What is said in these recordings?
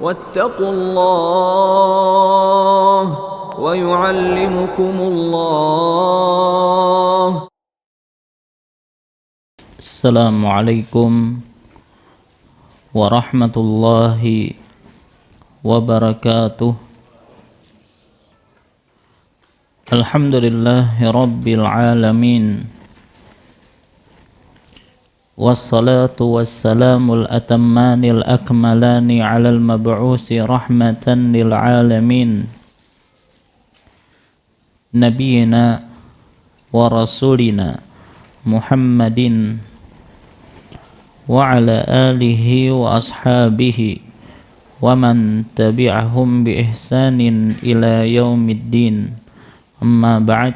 واتقوا الله ويعلمكم الله. السلام عليكم ورحمة الله وبركاته. الحمد لله رب العالمين، والصلاة والسلام الأتمان الأكملان على المبعوث رحمة للعالمين نبينا ورسولنا محمد وعلى آله وأصحابه ومن تبعهم بإحسان إلى يوم الدين. أما بعد،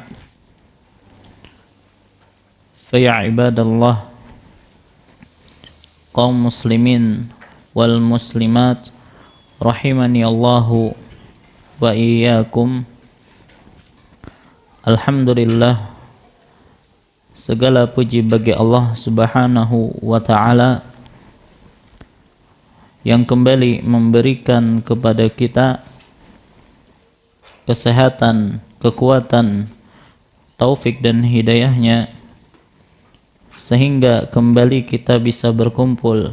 فيا عباد الله، kaum muslimin wal muslimat rahimani Allahu wa iyyakum. Alhamdulillah, segala puji bagi Allah Subhanahu wa ta'ala yang kembali memberikan kepada kita kesehatan, kekuatan, taufik dan hidayahnya, sehingga kembali kita bisa berkumpul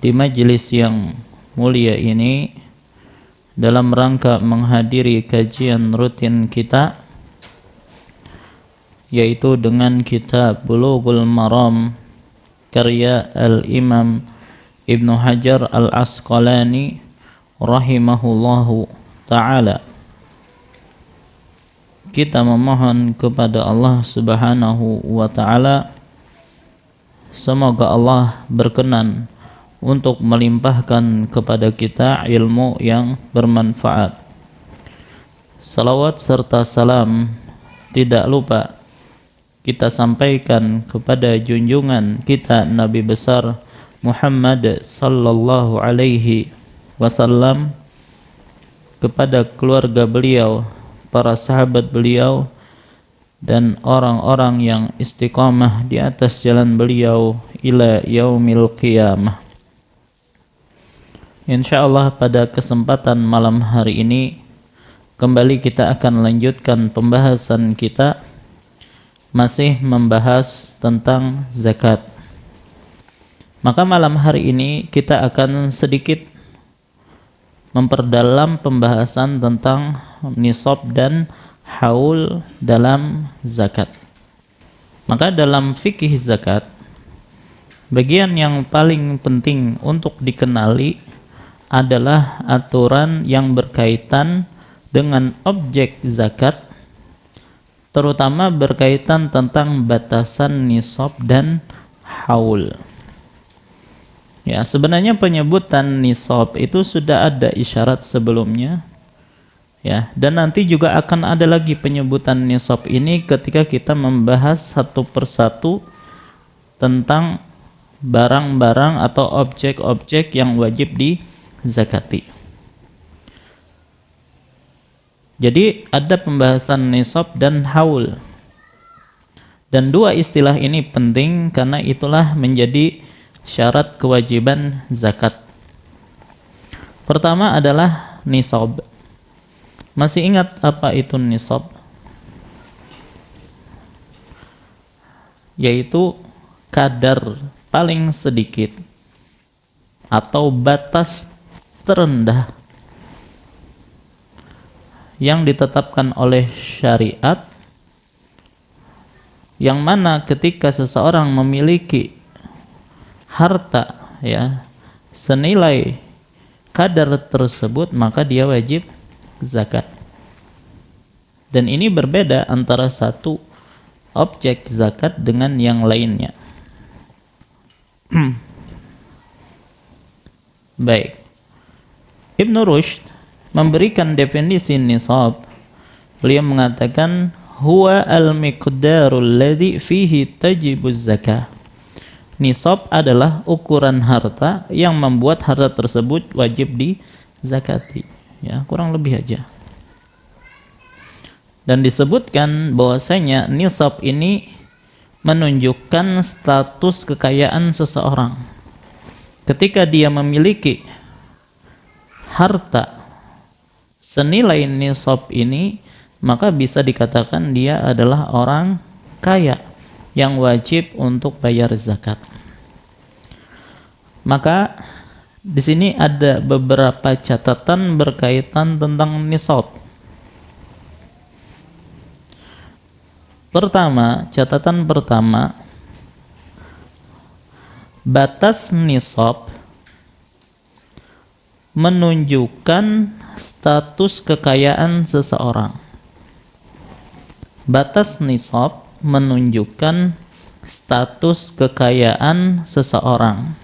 di majelis yang mulia ini dalam rangka menghadiri kajian rutin kita, yaitu dengan kitab Bulughul Maram karya Al-Imam Ibnu Hajar Al-Asqalani rahimahullahu ta'ala. Kita memohon kepada Allah Subhanahu wa ta'ala, semoga Allah berkenan untuk melimpahkan kepada kita ilmu yang bermanfaat. Salawat serta salam tidak lupa kita sampaikan kepada junjungan kita Nabi besar Muhammad sallallahu alaihi wasallam, kepada keluarga beliau, para sahabat beliau, dan orang-orang yang istiqamah di atas jalan beliau ila yaumil qiyamah. Insyaallah pada kesempatan malam hari ini kembali kita akan lanjutkan pembahasan kita, masih membahas tentang zakat. Maka malam hari ini kita akan sedikit memperdalam pembahasan tentang nisab dan haul dalam zakat. Maka dalam fikih zakat, bagian yang paling penting untuk dikenali adalah aturan yang berkaitan dengan objek zakat, terutama berkaitan tentang batasan nisab dan haul. Ya, sebenarnya penyebutan nisab itu sudah ada isyarat sebelumnya. Ya, dan nanti juga akan ada lagi penyebutan nisab ini ketika kita membahas satu persatu tentang barang-barang atau objek-objek yang wajib dizakati. Jadi ada pembahasan nisab dan haul. Dan dua istilah ini penting karena itulah menjadi syarat kewajiban zakat. Pertama adalah nisab. Masih ingat apa itu nisab? Yaitu kadar paling sedikit atau batas terendah yang ditetapkan oleh syariat, yang mana ketika seseorang memiliki harta ya senilai kadar tersebut, maka dia wajib zakat. Dan ini berbeda antara satu objek zakat dengan yang lainnya. Baik, Ibn Rushd memberikan definisi nisab. Beliau mengatakan huwa al-miqdarul ladzi fihi tajibuz zakah. Nisab adalah ukuran harta yang membuat harta tersebut wajib dizakati. Ya, kurang lebih aja. Dan disebutkan bahwasanya nisab ini menunjukkan status kekayaan seseorang. Ketika dia memiliki harta senilai nisab ini, maka bisa dikatakan dia adalah orang kaya yang wajib untuk bayar zakat. Maka di sini ada beberapa catatan berkaitan tentang nisab. Catatan pertama, batas nisab menunjukkan status kekayaan seseorang. Batas nisab menunjukkan status kekayaan seseorang.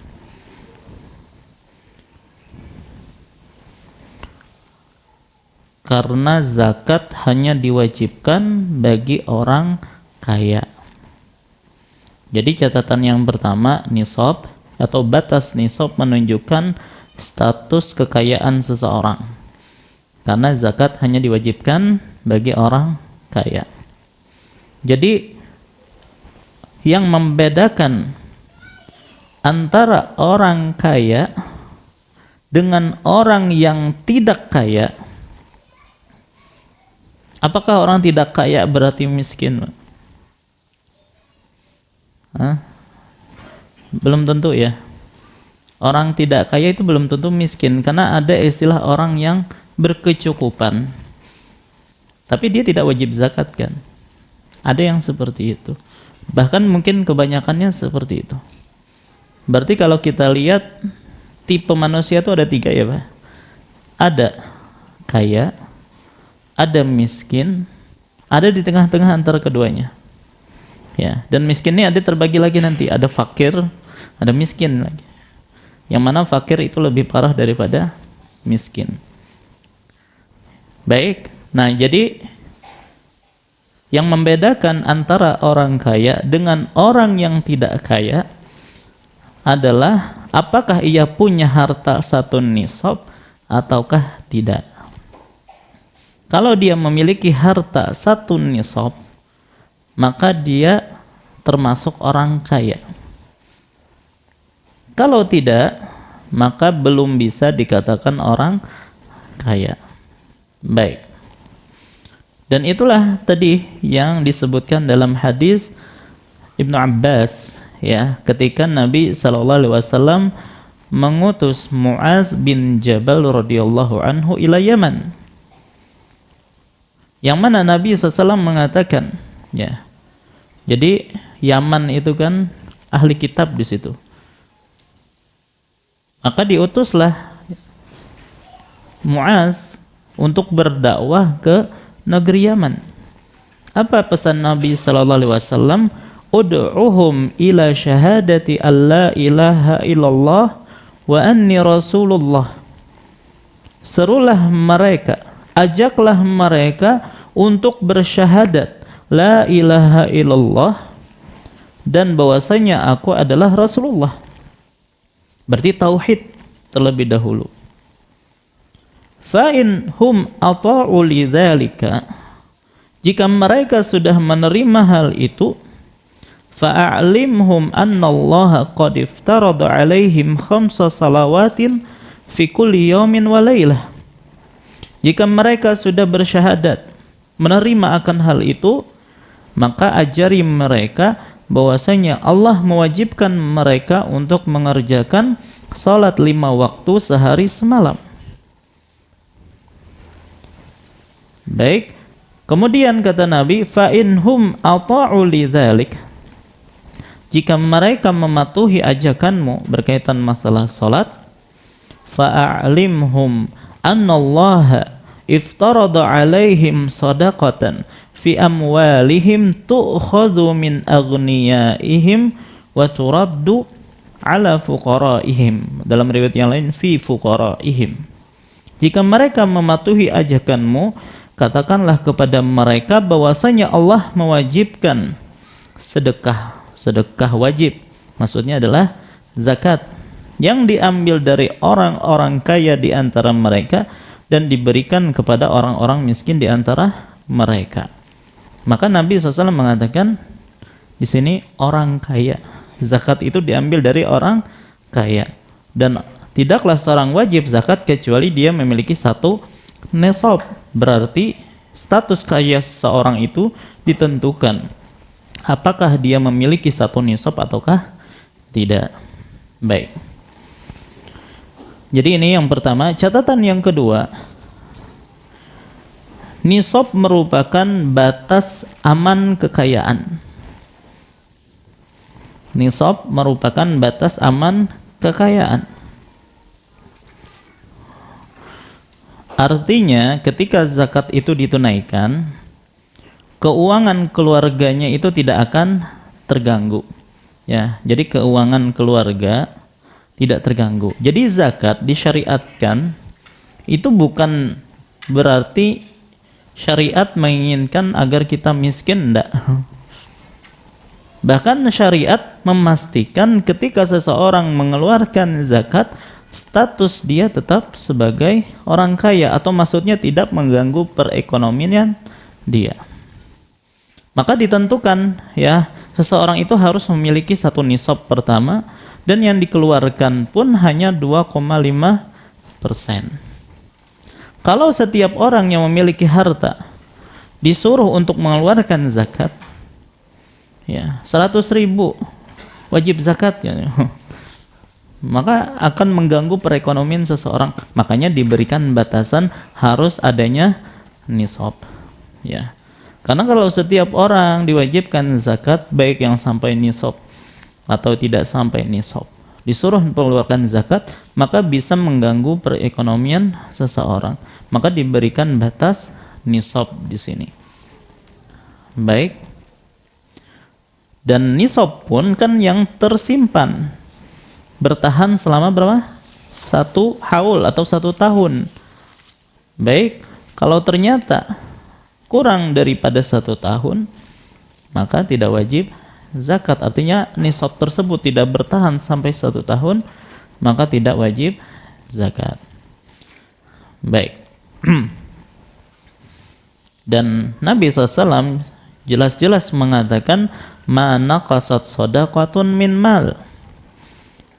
Karena zakat hanya diwajibkan bagi orang kaya. Jadi catatan yang pertama, nisab atau batas nisab menunjukkan status kekayaan seseorang. Karena zakat hanya diwajibkan bagi orang kaya. Jadi yang membedakan antara orang kaya dengan orang yang tidak kaya, apakah orang tidak kaya berarti miskin? Belum tentu ya. Orang tidak kaya itu belum tentu miskin, karena ada istilah orang yang berkecukupan tapi dia tidak wajib zakat kan. Ada yang seperti itu, bahkan mungkin kebanyakannya seperti itu. Berarti kalau kita lihat tipe manusia itu ada 3 ya Pak. Ada kaya, ada miskin, ada di tengah-tengah antara keduanya ya. Dan miskin ini ada terbagi lagi nanti, ada fakir, ada miskin lagi, yang mana fakir itu lebih parah daripada miskin. Baik, nah jadi yang membedakan antara orang kaya dengan orang yang tidak kaya adalah apakah ia punya harta 1 nisab ataukah tidak. Kalau dia memiliki harta 1 nisab, maka dia termasuk orang kaya. Kalau tidak, maka belum bisa dikatakan orang kaya. Baik. Dan itulah tadi yang disebutkan dalam hadis Ibnu Abbas ya, ketika Nabi SAW mengutus Muaz bin Jabal radhiyallahu anhu ila Yaman. Yang mana Nabi SAW mengatakan ya. Jadi Yaman itu kan ahli kitab di situ. Maka diutuslah Muaz untuk berdakwah ke negeri Yaman. Apa pesan Nabi sallallahu alaihi wasallam? Ud'uhum ila syahadati alla ilaha illallah wa anni rasulullah. Serulah mereka, ajaklah mereka untuk bersyahadat la ilaha illallah dan bahwasanya aku adalah Rasulullah. Berarti tauhid terlebih dahulu. Fa'in hum ata'u lidzalika, jika mereka sudah menerima hal itu, fa'alimhum annallaha qad iftarada alaihim 5 salawatin fi kulli yawmin wa lailah. Jika mereka sudah bersyahadat, menerima akan hal itu, maka ajari mereka bahwasanya Allah mewajibkan mereka untuk mengerjakan salat 5 waktu sehari semalam. Baik, kemudian kata Nabi, fa inhum ata'u lidzalik, jika mereka mematuhi ajakanmu berkaitan masalah salat, fa'alimhum annallaha iftarada alaihim sadaqatan fi amwalihim tu'khadhu min aghniyaihim wa turaddu ala fuqaraihim. Dalam riwayat yang lain fi fuqaraihim. Jika mereka mematuhi ajakanmu, katakanlah kepada mereka bahwasanya Allah mewajibkan sedekah wajib. Maksudnya adalah zakat yang diambil dari orang-orang kaya di antara mereka dan diberikan kepada orang-orang miskin di antara mereka. Maka Nabi SAW mengatakan di sini orang kaya, zakat itu diambil dari orang kaya dan tidaklah seorang wajib zakat kecuali dia memiliki satu nisab. Berarti status kaya seseorang itu ditentukan apakah dia memiliki satu nisab ataukah tidak. Baik. Jadi ini yang pertama. Catatan yang kedua, nisab merupakan batas aman kekayaan. Nisab merupakan batas aman kekayaan. Artinya ketika zakat itu ditunaikan, keuangan keluarganya itu tidak akan terganggu. Ya, jadi keuangan keluarga tidak terganggu. Jadi zakat disyariatkan itu bukan berarti syariat menginginkan agar kita miskin, enggak. Bahkan syariat memastikan ketika seseorang mengeluarkan zakat, status dia tetap sebagai orang kaya, atau maksudnya tidak mengganggu perekonomian dia. Maka ditentukan ya, seseorang itu harus memiliki satu nisab pertama, dan yang dikeluarkan pun hanya 2,5%. Kalau setiap orang yang memiliki harta disuruh untuk mengeluarkan zakat, ya 100.000 wajib zakat ya, maka akan mengganggu perekonomian seseorang. Makanya diberikan batasan harus adanya nisab. Ya, karena kalau setiap orang diwajibkan zakat, baik yang sampai nisab atau tidak sampai nisab, disuruh mengeluarkan zakat, maka bisa mengganggu perekonomian seseorang. Maka diberikan batas nisab di sini. Baik. Dan nisab pun kan yang tersimpan, bertahan selama berapa? 1 haul atau 1 tahun. Baik, kalau ternyata kurang daripada 1 tahun, maka tidak wajib zakat. Artinya nisab tersebut tidak bertahan sampai 1 tahun, maka tidak wajib zakat. Baik. Dan Nabi SAW jelas-jelas mengatakan, ma naqasat shadaqatun min mal.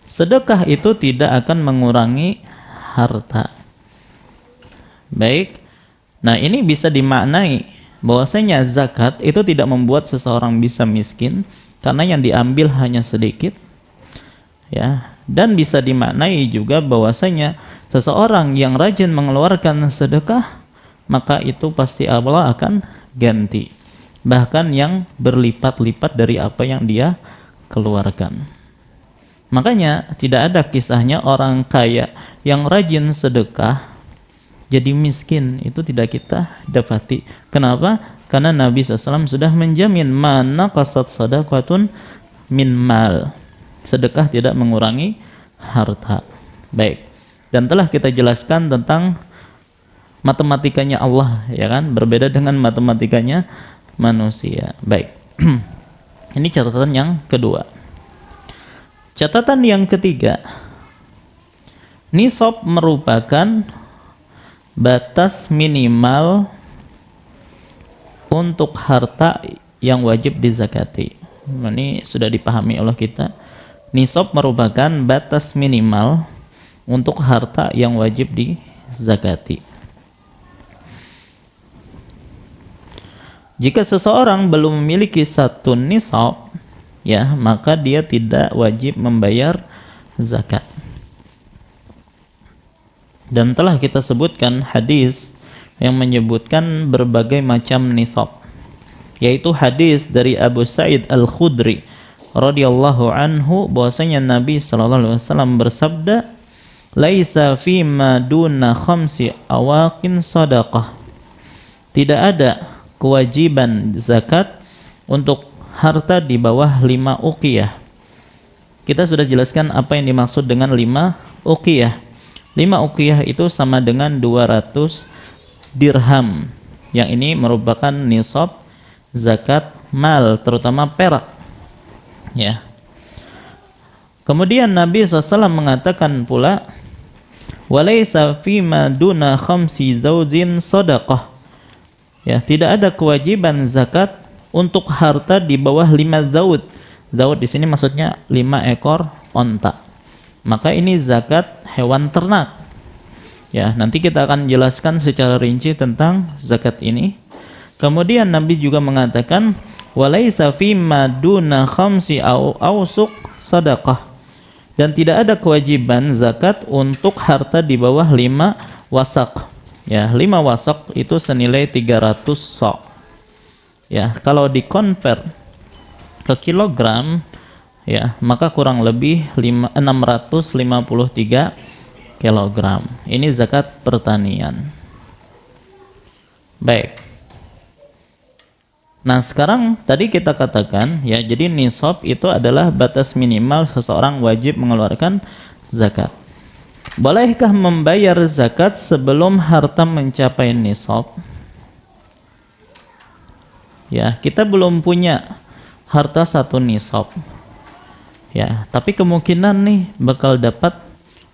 Sedekah itu tidak akan mengurangi harta. Baik. Nah, ini bisa dimaknai bahwasanya zakat itu tidak membuat seseorang bisa miskin karena yang diambil hanya sedikit. Ya, dan bisa dimaknai juga bahwasanya seseorang yang rajin mengeluarkan sedekah, maka itu pasti Allah akan ganti, bahkan yang berlipat-lipat dari apa yang dia keluarkan. Makanya tidak ada kisahnya orang kaya yang rajin sedekah jadi miskin, itu tidak kita dapati. Kenapa? Karena Nabi SAW sudah menjamin, mana qasat sadaqatun min mal, sedekah tidak mengurangi harta. Baik. Dan telah kita jelaskan tentang matematikanya Allah, ya kan, berbeda dengan matematikanya manusia. Baik. Ini catatan yang kedua. Catatan yang ketiga, nisab merupakan batas minimal untuk harta yang wajib dizakati. Ini sudah dipahami oleh kita. Nisab merupakan batas minimal untuk harta yang wajib dizakati. Jika seseorang belum memiliki satu nisab, ya, maka dia tidak wajib membayar zakat. Dan telah kita sebutkan hadis yang menyebutkan berbagai macam nisab, yaitu hadis dari Abu Sa'id Al-Khudri radhiyallahu anhu bahwasanya Nabi sallallahu alaihi wasallam bersabda, laisa fima duna khamsi awaqin sadaqah. Tidak ada kewajiban zakat untuk harta di bawah 5 uqiyah. Kita sudah jelaskan apa yang dimaksud dengan 5 uqiyah. 5 uqiyah itu sama dengan 200 dirham. Yang ini merupakan nisab zakat mal, terutama perak. Ya. Kemudian Nabi SAW mengatakan pula, walaysa fima duna khamsi zawjin sadaqah. Ya, tidak ada kewajiban zakat untuk harta di bawah 5 zaud. Zaud di sini maksudnya 5 ekor onta. maka ini zakat hewan ternak. Ya, nanti kita akan jelaskan secara rinci tentang zakat ini. Kemudian Nabi juga mengatakan walaisa fi maduna khamsi awsuq sadaqah. Dan tidak ada kewajiban zakat untuk harta di bawah 5 wasak. Ya, 5 wasak itu senilai 300 sok. Ya, kalau dikonvert ke kilogram, ya, maka kurang lebih 653 kilogram. Ini zakat pertanian. Baik. Nah, sekarang tadi kita katakan, ya, jadi nisab itu adalah batas minimal seseorang wajib mengeluarkan zakat. Bolehkah membayar zakat sebelum harta mencapai nisab? Ya, kita belum punya harta 1 nisab. Ya, tapi kemungkinan nih bakal dapat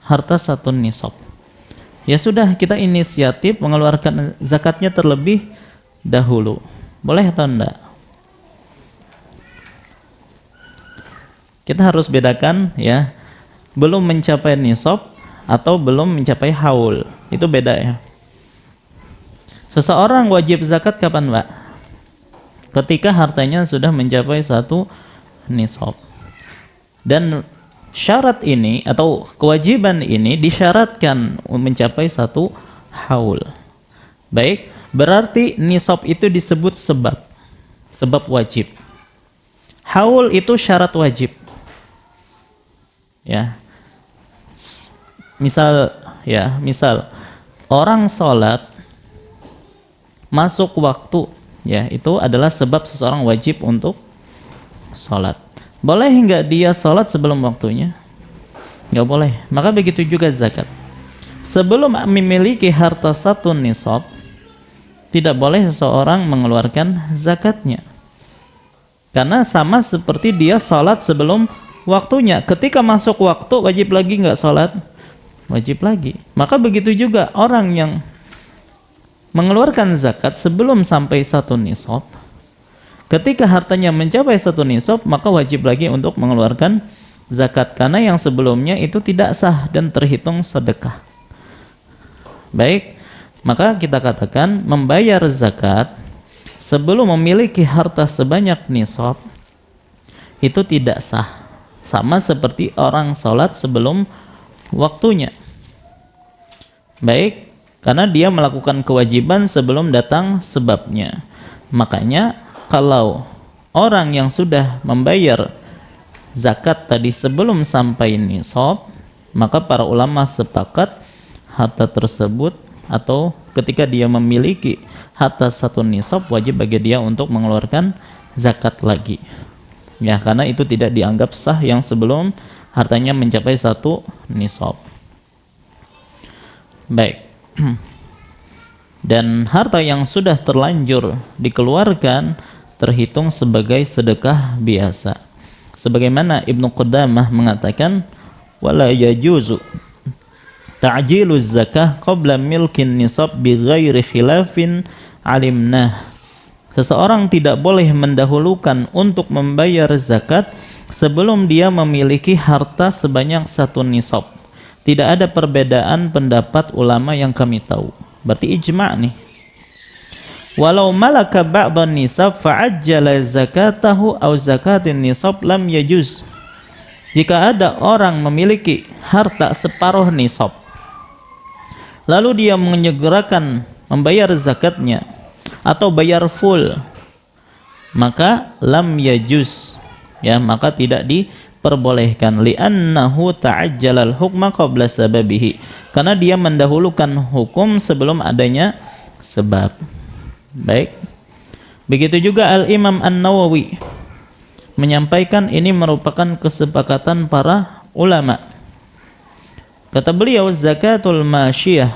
harta 1 nisab. Ya sudah, kita inisiatif mengeluarkan zakatnya terlebih dahulu. Boleh atau enggak? Kita harus bedakan, ya, belum mencapai nisab atau belum mencapai haul. Itu beda, ya. Seseorang wajib zakat kapan, Mbak? Ketika hartanya sudah mencapai 1 nisab. Dan syarat ini atau kewajiban ini disyaratkan mencapai 1 haul. Baik, berarti nisab itu disebut sebab wajib. Haul itu syarat wajib. Ya. Misal orang sholat masuk waktu, ya, itu adalah sebab seseorang wajib untuk sholat. Boleh enggak dia sholat sebelum waktunya? Enggak boleh. Maka begitu juga zakat. Sebelum memiliki harta 1 nisab, tidak boleh seseorang mengeluarkan zakatnya. Karena sama seperti dia sholat sebelum waktunya. Ketika masuk waktu, wajib lagi enggak sholat? Wajib lagi. Maka begitu juga orang yang mengeluarkan zakat sebelum sampai 1 nisab, ketika hartanya mencapai 1 nisab, maka wajib lagi untuk mengeluarkan zakat, karena yang sebelumnya itu tidak sah dan terhitung sedekah. Baik, maka kita katakan membayar zakat sebelum memiliki harta sebanyak nisab itu tidak sah. Sama seperti orang sholat sebelum waktunya. Baik, karena dia melakukan kewajiban sebelum datang sebabnya. Makanya kalau orang yang sudah membayar zakat tadi sebelum sampai nisab, maka para ulama sepakat harta tersebut atau ketika dia memiliki harta 1 nisab, wajib bagi dia untuk mengeluarkan zakat lagi. Ya, karena itu tidak dianggap sah yang sebelum hartanya mencapai 1 nisab. Baik. Dan harta yang sudah terlanjur dikeluarkan terhitung sebagai sedekah biasa. Sebagaimana Ibnu Qudamah mengatakan, wala yajuzu ta'jilu zakah qabla milkin nisab bighairi khilafin alimnah. Seseorang tidak boleh mendahulukan untuk membayar zakat sebelum dia memiliki harta sebanyak 1 nisab. Tidak ada perbedaan pendapat ulama yang kami tahu. Berarti ijma' nih. Walau malaka ba'dhan nisab fa'ajjala zakatahu aw zakatin nisab lam yajuz. Jika ada orang memiliki harta separuh nisab, lalu dia menyegerakan membayar zakatnya atau bayar full, maka lam yajuz, ya, maka tidak diperbolehkan, li'annahu ta'ajjalal hukma qabla sababihi, karena dia mendahulukan hukum sebelum adanya sebab. Baik, begitu juga Al-Imam An-Nawawi menyampaikan ini merupakan kesepakatan para ulama. Kata beliau, zakatul masyiyah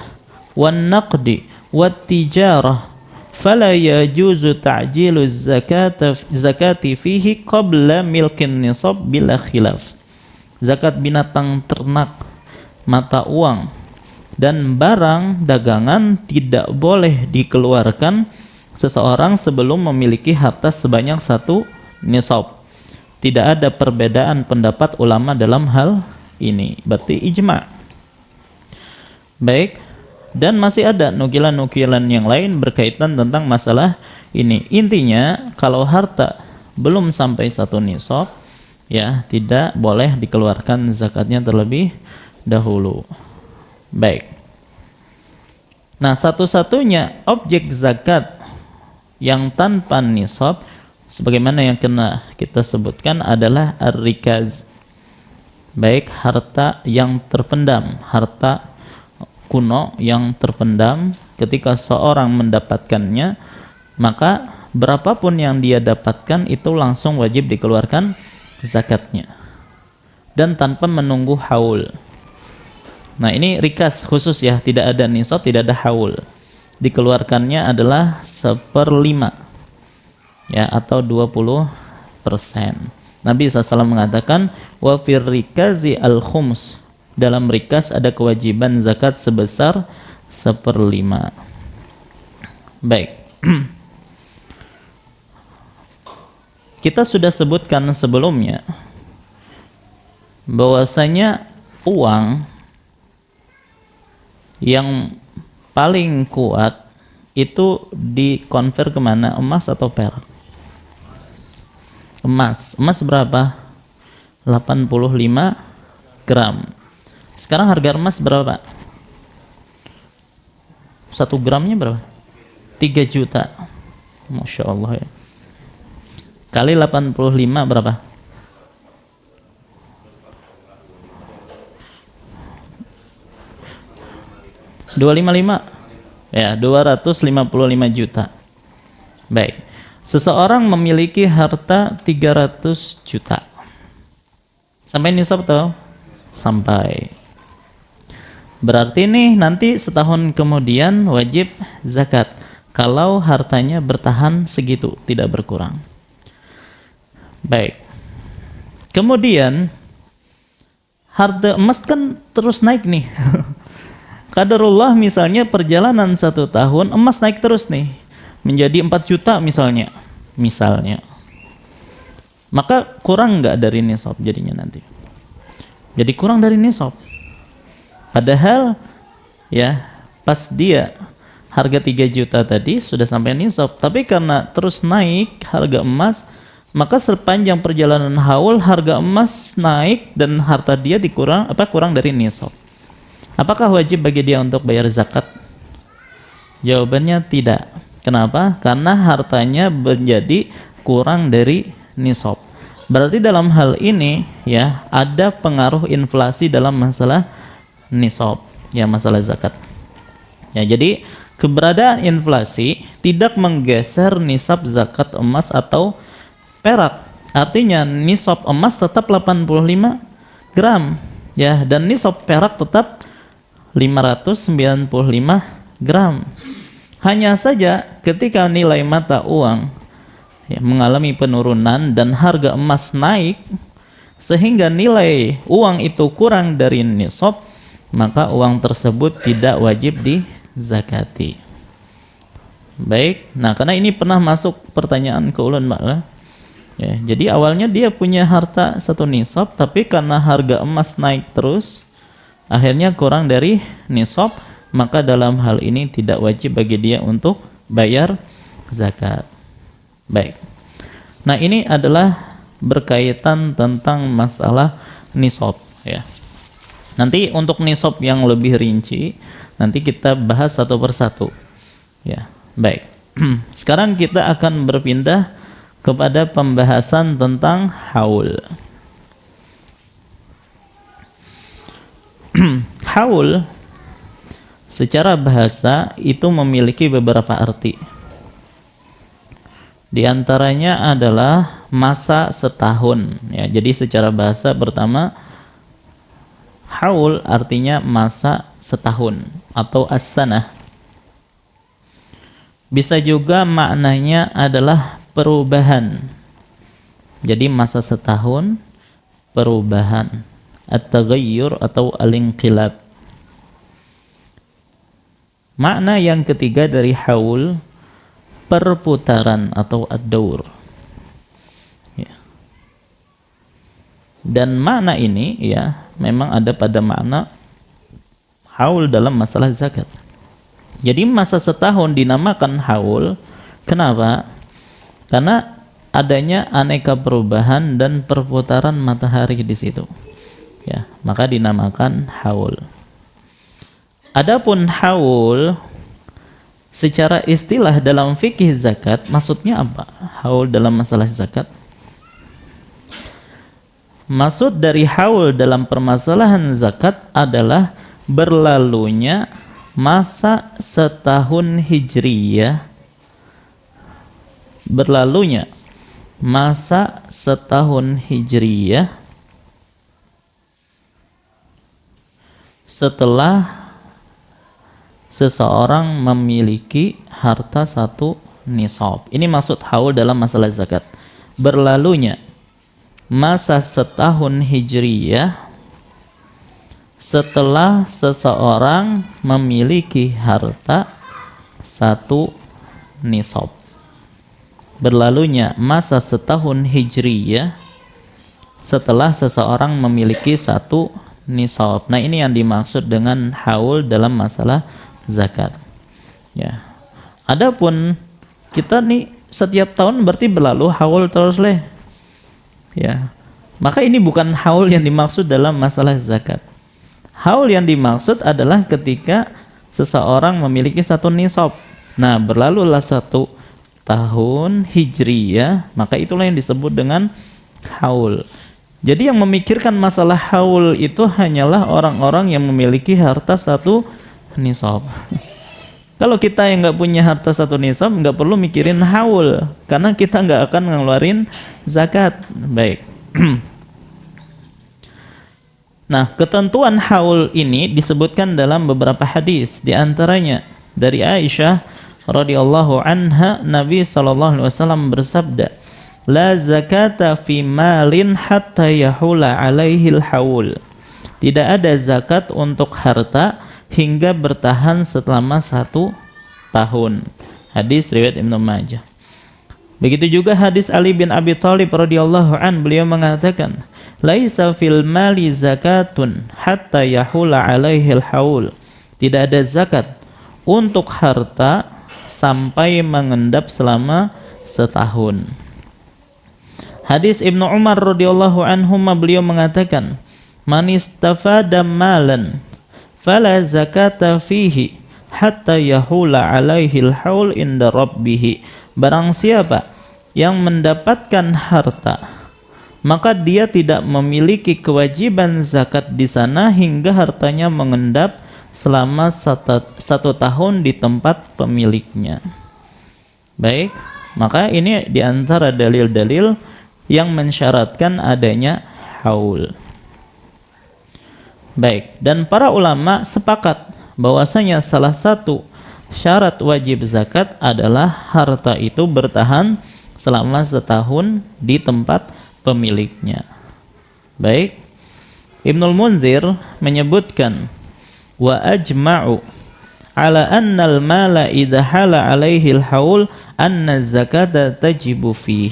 wan naqdi wat tijarah fala yajuzu ta'jilu zakati fihi qabla milkin nisab bila khilaf. Zakat binatang ternak, mata uang, dan barang dagangan tidak boleh dikeluarkan seseorang sebelum memiliki harta sebanyak 1 nisab. Tidak ada perbedaan pendapat ulama dalam hal ini. Berarti ijma'. Baik. Dan masih ada nukilan-nukilan yang lain berkaitan tentang masalah ini. Intinya kalau harta belum sampai 1 nisab, ya tidak boleh dikeluarkan zakatnya terlebih dahulu. Baik. Nah, satu-satunya objek zakat yang tanpa nisab sebagaimana yang kena kita sebutkan adalah ar-rikaz. Baik, harta yang terpendam, harta kuno yang terpendam. Ketika seorang mendapatkannya, maka berapapun yang dia dapatkan itu langsung wajib dikeluarkan zakatnya dan tanpa menunggu haul. Nah, ini rikaz khusus ya, tidak ada nisab, tidak ada haul. Dikeluarkannya adalah 1/5 ya, atau 20%. Nabi SAW mengatakan wa fir rikazi al-khums, dalam rikaz ada kewajiban zakat sebesar 1/5. Baik. Kita sudah sebutkan sebelumnya bahwasanya uang yang paling kuat itu dikonvert kemana? Emas atau perak? Emas. Emas berapa? 85 gram. Sekarang harga emas berapa? 1 gramnya berapa? 3 juta. Masya Allah ya. Kali 85 berapa? 255. Ya, 255 juta. Baik. Seseorang memiliki harta 300 juta. Sampai nisab atau? Sampai. Berarti nih nanti setahun kemudian wajib zakat kalau hartanya bertahan segitu, tidak berkurang. Baik. Kemudian harga emas kan terus naik nih. Qadarullah misalnya perjalanan 1 tahun emas naik terus nih menjadi 4 juta misalnya. Maka kurang nggak dari nisab jadinya nanti? Jadi kurang dari nisab. Padahal ya pas dia harga 3 juta tadi sudah sampai nisab, tapi karena terus naik harga emas, maka sepanjang perjalanan haul harga emas naik dan harta dia kurang dari nisab. Apakah wajib bagi dia untuk bayar zakat? Jawabannya tidak. Kenapa? Karena hartanya menjadi kurang dari nisab. Berarti dalam hal ini ya ada pengaruh inflasi dalam masalah nisab, ya masalah zakat. Ya, jadi keberadaan inflasi tidak menggeser nisab zakat emas atau perak. Artinya nisab emas tetap 85 gram ya, dan nisab perak tetap 595 gram. Hanya saja ketika nilai mata uang ya, mengalami penurunan dan harga emas naik sehingga nilai uang itu kurang dari nisab, maka uang tersebut tidak wajib dizakati. Baik, nah karena ini pernah masuk pertanyaan ke ulun Mbak. Ya, jadi awalnya dia punya harta 1 nisab, tapi karena harga emas naik terus, akhirnya kurang dari nisab, maka dalam hal ini tidak wajib bagi dia untuk bayar zakat. Baik. Nah, ini adalah berkaitan tentang masalah nisab ya. Nanti untuk nisab yang lebih rinci nanti kita bahas satu persatu. Ya, baik. Sekarang kita akan berpindah kepada pembahasan tentang haul. Haul secara bahasa itu memiliki beberapa arti. Di antaranya adalah masa setahun ya. Jadi secara bahasa pertama haul artinya masa setahun atau as-sanah. Bisa juga maknanya adalah perubahan. Jadi masa setahun perubahan, at-taghayyur atau al-inqilab. Makna yang ketiga dari haul perputaran atau ad-daur. Ya. Dan makna ini ya memang ada pada makna haul dalam masalah zakat. Jadi masa setahun dinamakan haul. Kenapa? Karena adanya aneka perubahan dan perputaran matahari di situ. Ya, maka dinamakan haul. Adapun haul secara istilah dalam fikih zakat maksudnya apa? Haul dalam masalah zakat. Maksud dari haul dalam permasalahan zakat adalah berlalunya masa setahun hijriyah, berlalunya masa setahun hijriyah setelah seseorang memiliki harta satu nisab. Ini maksud haul dalam masalah zakat. Berlalunya masa setahun hijriyah setelah seseorang memiliki harta satu nisab. Berlalunya masa setahun hijriyah setelah seseorang memiliki satu nisab. Nah, ini yang dimaksud dengan haul dalam masalah zakat. Ya. Adapun kita nih setiap tahun berarti berlalu haul terus leh. Ya. Maka ini bukan haul yang dimaksud dalam masalah zakat. Haul yang dimaksud adalah ketika seseorang memiliki satu nisab. Nah, berlalulah satu tahun hijriyah, maka itulah yang disebut dengan haul. Jadi yang memikirkan masalah haul itu hanyalah orang-orang yang memiliki harta satu nisab. Kalau kita yang nggak punya harta satu nisab, nggak perlu mikirin haul, karena kita nggak akan ngeluarin zakat. Baik. Nah, ketentuan haul ini disebutkan dalam beberapa hadis. Di antaranya dari Aisyah radhiyallahu anha, Nabi SAW bersabda, "La zakata fi malin hatta yahula alaihil haul." Tidak ada zakat untuk harta hingga bertahan selama 1 tahun. Hadis riwayat Ibnu Majah. Begitu juga hadis Ali bin Abi Thalib radhiyallahu an, beliau mengatakan, "Laisa fil mali zakatun hatta yahula alaihil haul." Tidak ada zakat untuk harta sampai mengendap selama setahun. Hadis Ibnu Umar radhiyallahu anhuma, beliau mengatakan, "Man istafada malan fala zakata fihi hatta yahula alaihil haul inda rabbih." Barang siapa yang mendapatkan harta, maka dia tidak memiliki kewajiban zakat di sana hingga hartanya mengendap selama 1 tahun di tempat pemiliknya. Baik, maka ini diantara dalil-dalil yang mensyaratkan adanya haul. Baik, dan para ulama sepakat bahwasanya salah satu syarat wajib zakat adalah harta itu bertahan selama 1 tahun di tempat pemiliknya. Baik, Ibnul Munzir menyebutkan, wa ajma'u ala annal mala idha hala alaihil haul anna zakata tajibu fih.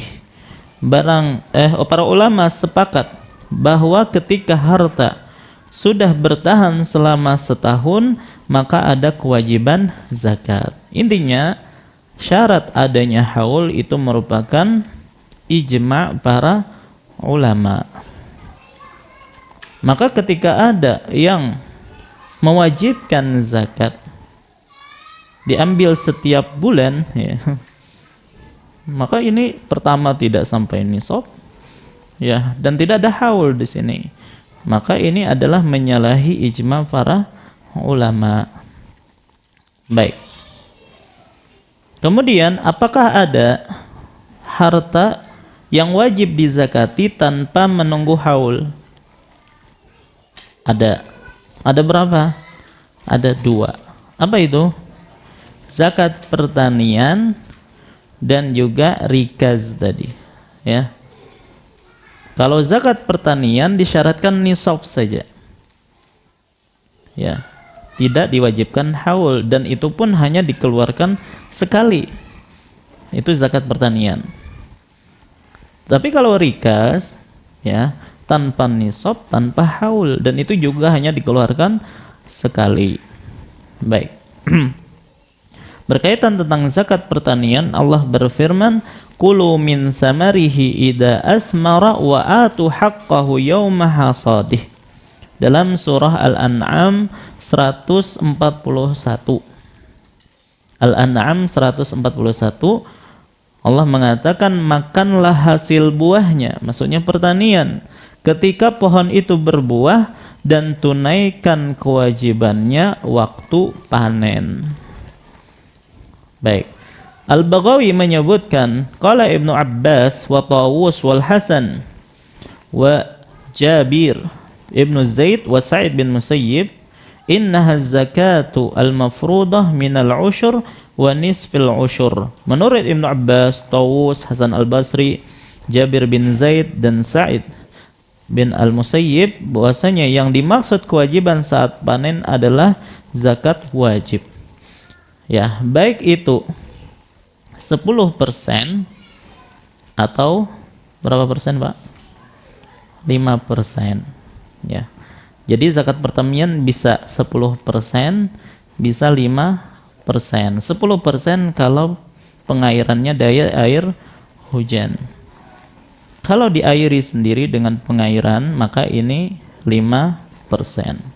Para ulama sepakat bahwa ketika harta sudah bertahan selama 1 tahun, maka ada kewajiban zakat. Intinya, syarat adanya haul itu merupakan ijma' para ulama. Maka ketika ada yang mewajibkan zakat diambil setiap bulan, ya, maka ini pertama tidak sampai nisab, ya, dan tidak ada haul di sini. Maka ini adalah menyalahi ijma' para ulama. Baik. Kemudian, apakah ada harta yang wajib dizakati tanpa menunggu haul? Ada. Ada berapa? Ada 2. Apa itu? Zakat pertanian dan juga rikaz tadi, ya. Kalau zakat pertanian disyaratkan nisab saja, ya, tidak diwajibkan haul, dan itu pun hanya dikeluarkan sekali. Itu zakat pertanian. Tapi kalau rikaz, ya, tanpa nisab, tanpa haul, dan itu juga hanya dikeluarkan sekali. Baik. Berkaitan tentang zakat pertanian, Allah berfirman, "Kulu min thamarihi idza asmara wa atu haqqahu yawma hasadih." Dalam surah Al-An'am 141. Al-An'am 141, Allah mengatakan, makanlah hasil buahnya, maksudnya pertanian, ketika pohon itu berbuah, dan tunaikan kewajibannya waktu panen. Baik. Al-Baghawi menyebutkan, qala Ibnu Abbas wa Tawus wal Hasan wa Jabir Ibnu Zaid wa Sa'id bin Musayyib, innaha zakatu al-mafrudah minal ushur wa nisfil ushur. Menurut Ibnu Abbas, Tawus, Hasan al-Basri, Jabir bin Zaid, dan Sa'id bin al-Musayyib, bahwasanya yang dimaksud kewajiban saat panen adalah zakat wajib. Ya, baik itu 10% atau berapa persen, Pak? 5%. Ya. Jadi zakat pertanian bisa 10%, bisa 5%. 10% kalau pengairannya daya air hujan. Kalau diairi sendiri dengan pengairan, maka ini 5%.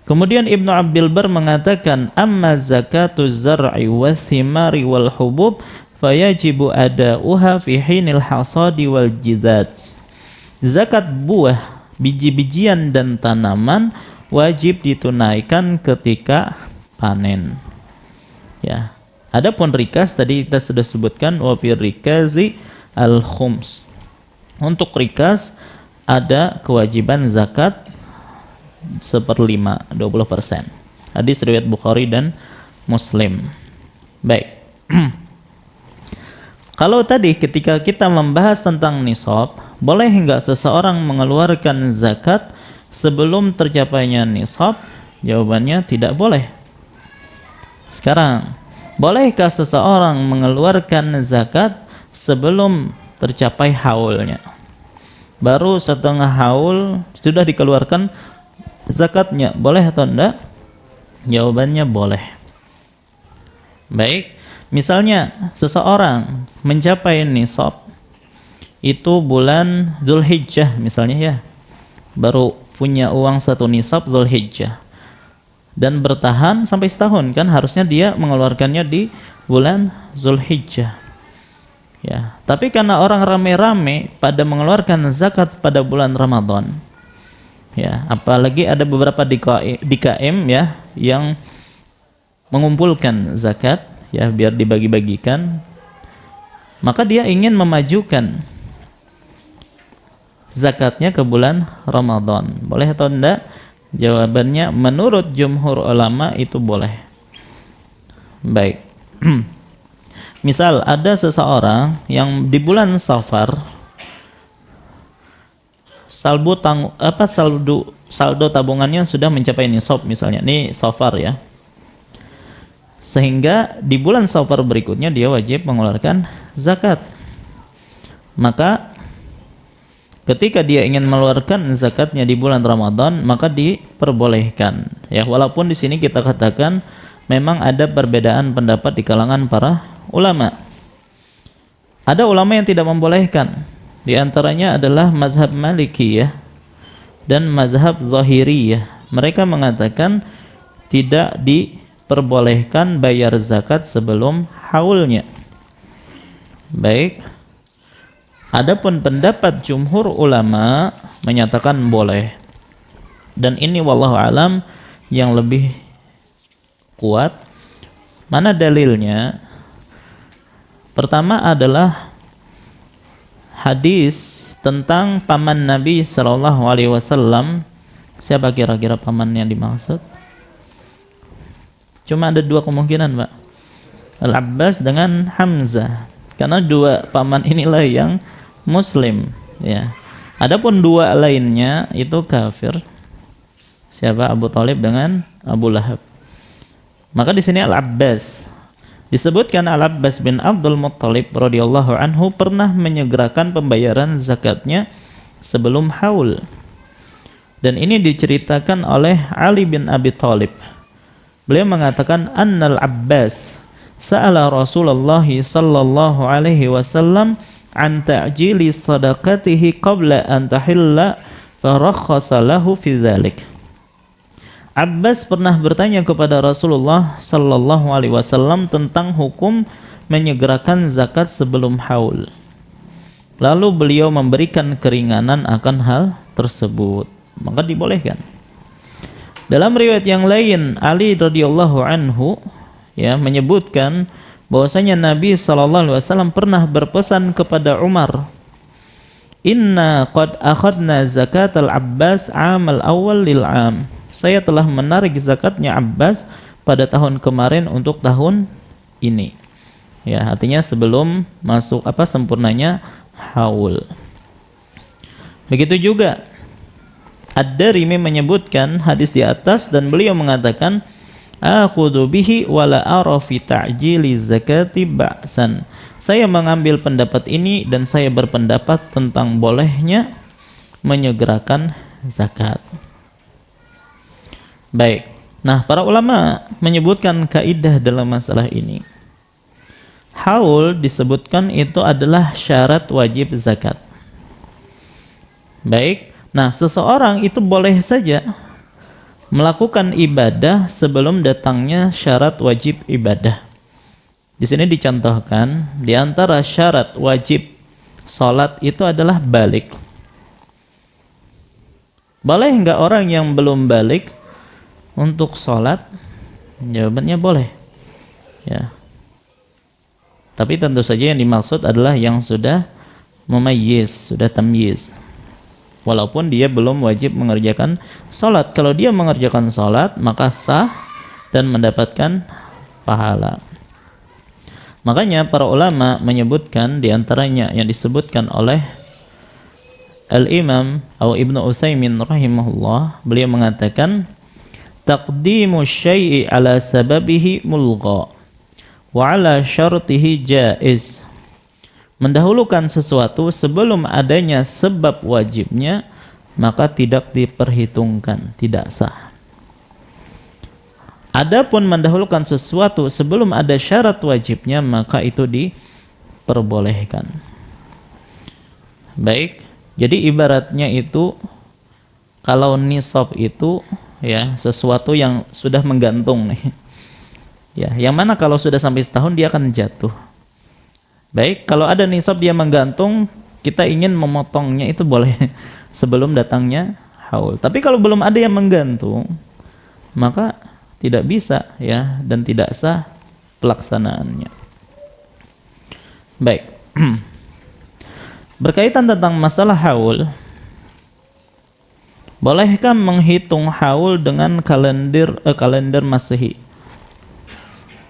Kemudian Ibnu Abdul Bar mengatakan, amma zakatu zar'i wa thimari wal hubub fayajibu ada'uha fi hinil hasadi wal jizad. Zakat buah, biji-bijian dan tanaman wajib ditunaikan ketika panen. Ya. Adapun rikas tadi kita sudah sebutkan, wa fi rikazi al-khums. Untuk rikas ada kewajiban zakat 1/5, 20%. Hadis riwayat Bukhari dan Muslim. Baik. Kalau tadi ketika kita membahas tentang nisab, boleh enggak seseorang mengeluarkan zakat sebelum tercapainya nisab? Jawabannya tidak boleh. Sekarang, bolehkah seseorang mengeluarkan zakat sebelum tercapai haulnya? Baru setengah haul sudah dikeluarkan zakatnya, boleh atau enggak? Jawabannya boleh. Baik, misalnya seseorang mencapai nisab itu bulan Zulhijjah misalnya ya, baru punya uang 1 nisab Zulhijjah dan bertahan sampai setahun, kan harusnya dia mengeluarkannya di bulan Zulhijjah. Ya, tapi karena orang rame-rame pada mengeluarkan zakat pada bulan Ramadan, ya, apalagi ada beberapa DKM ya yang mengumpulkan zakat ya biar dibagi-bagikan, maka dia ingin memajukan zakatnya ke bulan Ramadan. Boleh atau enggak? Jawabannya menurut jumhur ulama itu boleh. Baik. Misal ada seseorang yang di bulan Safar saldo tabungannya sudah mencapai nisab misalnya. Ini Safar ya. Sehingga di bulan Safar berikutnya dia wajib mengeluarkan zakat. Maka ketika dia ingin mengeluarkan zakatnya di bulan Ramadan, maka diperbolehkan. Ya, walaupun di sini kita katakan memang ada perbedaan pendapat di kalangan para ulama. Ada ulama yang tidak membolehkan. Di antaranya adalah mazhab Malikiyah dan mazhab Zahiriyah. Mereka mengatakan tidak diperbolehkan bayar zakat sebelum haulnya. Baik. Adapun pendapat jumhur ulama menyatakan boleh. Dan ini wallahu alam yang lebih kuat. Mana dalilnya? Pertama adalah hadis tentang paman Nabi sallallahu alaihi wasallam. Siapa kira-kira paman yang dimaksud? Cuma ada 2 kemungkinan, Pak. Al-Abbas dengan Hamzah. Karena 2 paman inilah yang Muslim, ya. Adapun 2 lainnya itu kafir. Siapa? Abu Thalib dengan Abu Lahab. Maka di sini Al-Abbas disebutkan, Al-Abbas bin Abdul Muttalib radhiyallahu anhu pernah menyegerakan pembayaran zakatnya sebelum haul. Dan ini diceritakan oleh Ali bin Abi Thalib. Beliau mengatakan annal Abbas sa'ala Rasulullah sallallahu alaihi wasallam an ta'jili sadaqatihi qabla an tahilla farakhasa lahu fi dzalik. Abbas pernah bertanya kepada Rasulullah sallallahu alaihi wasallam tentang hukum menyegerakan zakat sebelum haul. Lalu beliau memberikan keringanan akan hal tersebut, maka dibolehkan. Dalam riwayat yang lain, Ali radhiyallahu anhu menyebutkan bahwasanya Nabi SAW pernah berpesan kepada Umar, "Inna qad akhadna zakat al-Abbas amal awal lil am." Saya telah menarik zakatnya Abbas pada tahun kemarin untuk tahun ini. Ya, artinya sebelum masuk sempurnanya haul. Begitu juga Ad-Darimi menyebutkan hadis di atas dan beliau mengatakan, "Aqudu bihi wala ara fi ta'jili zakati ba'san." Saya mengambil pendapat ini dan saya berpendapat tentang bolehnya menyegerakan zakat. Baik. Nah, para ulama menyebutkan kaidah dalam masalah ini. Haul disebutkan itu adalah syarat wajib zakat. Baik. Nah, seseorang itu boleh saja melakukan ibadah sebelum datangnya syarat wajib ibadah. Di sini dicontohkan di antara syarat wajib salat itu adalah balik. Boleh enggak orang yang belum balik untuk salat? Jawabannya boleh. Ya. Tapi tentu saja yang dimaksud adalah yang sudah mumayyiz, sudah tamyiz. Walaupun dia belum wajib mengerjakan salat. Kalau dia mengerjakan salat, maka sah dan mendapatkan pahala. Makanya para ulama menyebutkan di antaranya yang disebutkan oleh Al-Imam Ibnu Utsaimin rahimahullah, beliau mengatakan taqdimu syai'i ala sababihi mulgha wa ala syartihi jaiz. Mendahulukan sesuatu sebelum adanya sebab wajibnya maka tidak diperhitungkan, tidak sah. Adapun mendahulukan sesuatu sebelum ada syarat wajibnya maka itu diperbolehkan. Baik, jadi ibaratnya itu kalau nisab itu sesuatu yang sudah menggantung nih. Ya, yang mana kalau sudah sampai setahun dia akan jatuh. Baik, kalau ada nisab dia menggantung, kita ingin memotongnya itu boleh sebelum datangnya haul. Tapi kalau belum ada yang menggantung, maka tidak bisa dan tidak sah pelaksanaannya. Baik. Berkaitan tentang masalah haul, bolehkah menghitung haul dengan kalender Masehi?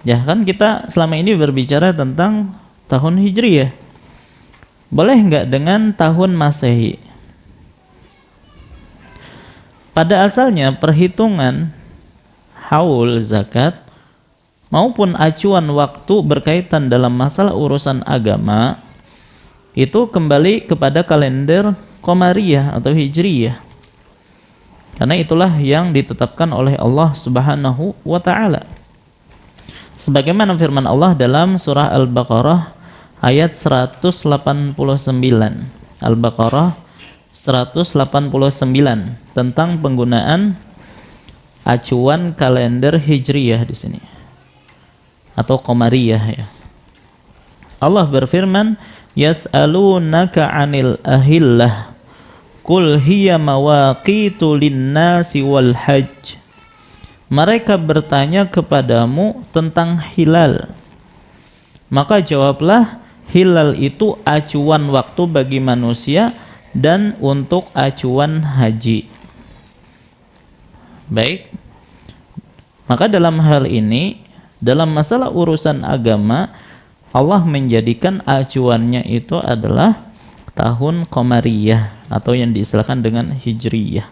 Ya kan kita selama ini berbicara tentang tahun Hijriyah. Boleh enggak dengan tahun Masehi? Pada asalnya perhitungan haul zakat maupun acuan waktu berkaitan dalam masalah urusan agama itu kembali kepada kalender Qamariyah atau Hijriyah. Karena itulah yang ditetapkan oleh Allah Subhanahu wa taala. Sebagaimana firman Allah dalam surah Al-Baqarah ayat 189. Al-Baqarah 189 tentang penggunaan acuan kalender Hijriyah di sini atau Qamariyah ya. Allah berfirman, "Yas'alunaka 'anil ahillah qul hiya mawaqitu lin-nasi wal hajj." Mereka bertanya kepadamu tentang hilal. Maka jawablah, hilal itu acuan waktu bagi manusia dan untuk acuan haji. Baik. Maka dalam hal ini, dalam masalah urusan agama, Allah menjadikan acuannya itu adalah tahun Qamariyah atau yang diistilahkan dengan Hijriyah.